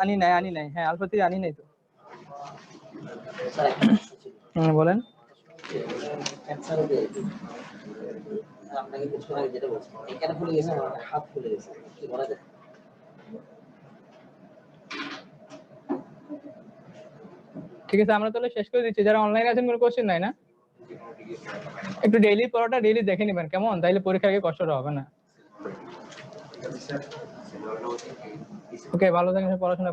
আনি নাই, হ্যাঁ, আলফা 3 আনি নাই তো। বলেন। আপনাকে কিছু আগে যেটা বলছেন, এখানে ভুলে গেছে, হাত ভুলে গেছে, কি বলা যায়? ঠিক আছে, আমরা তাহলে শেষ করে দিচ্ছি। যারা অনলাইনে আছেন কোনো কোশ্চেন নাই না? একটু ডেইলি পড়াটা ডেইলি দেখে নেবেন কেমন, তাইলে পরীক্ষার আগে কষ্টটা হবে না। ওকে, ভালো থাকেন, পড়াশোনা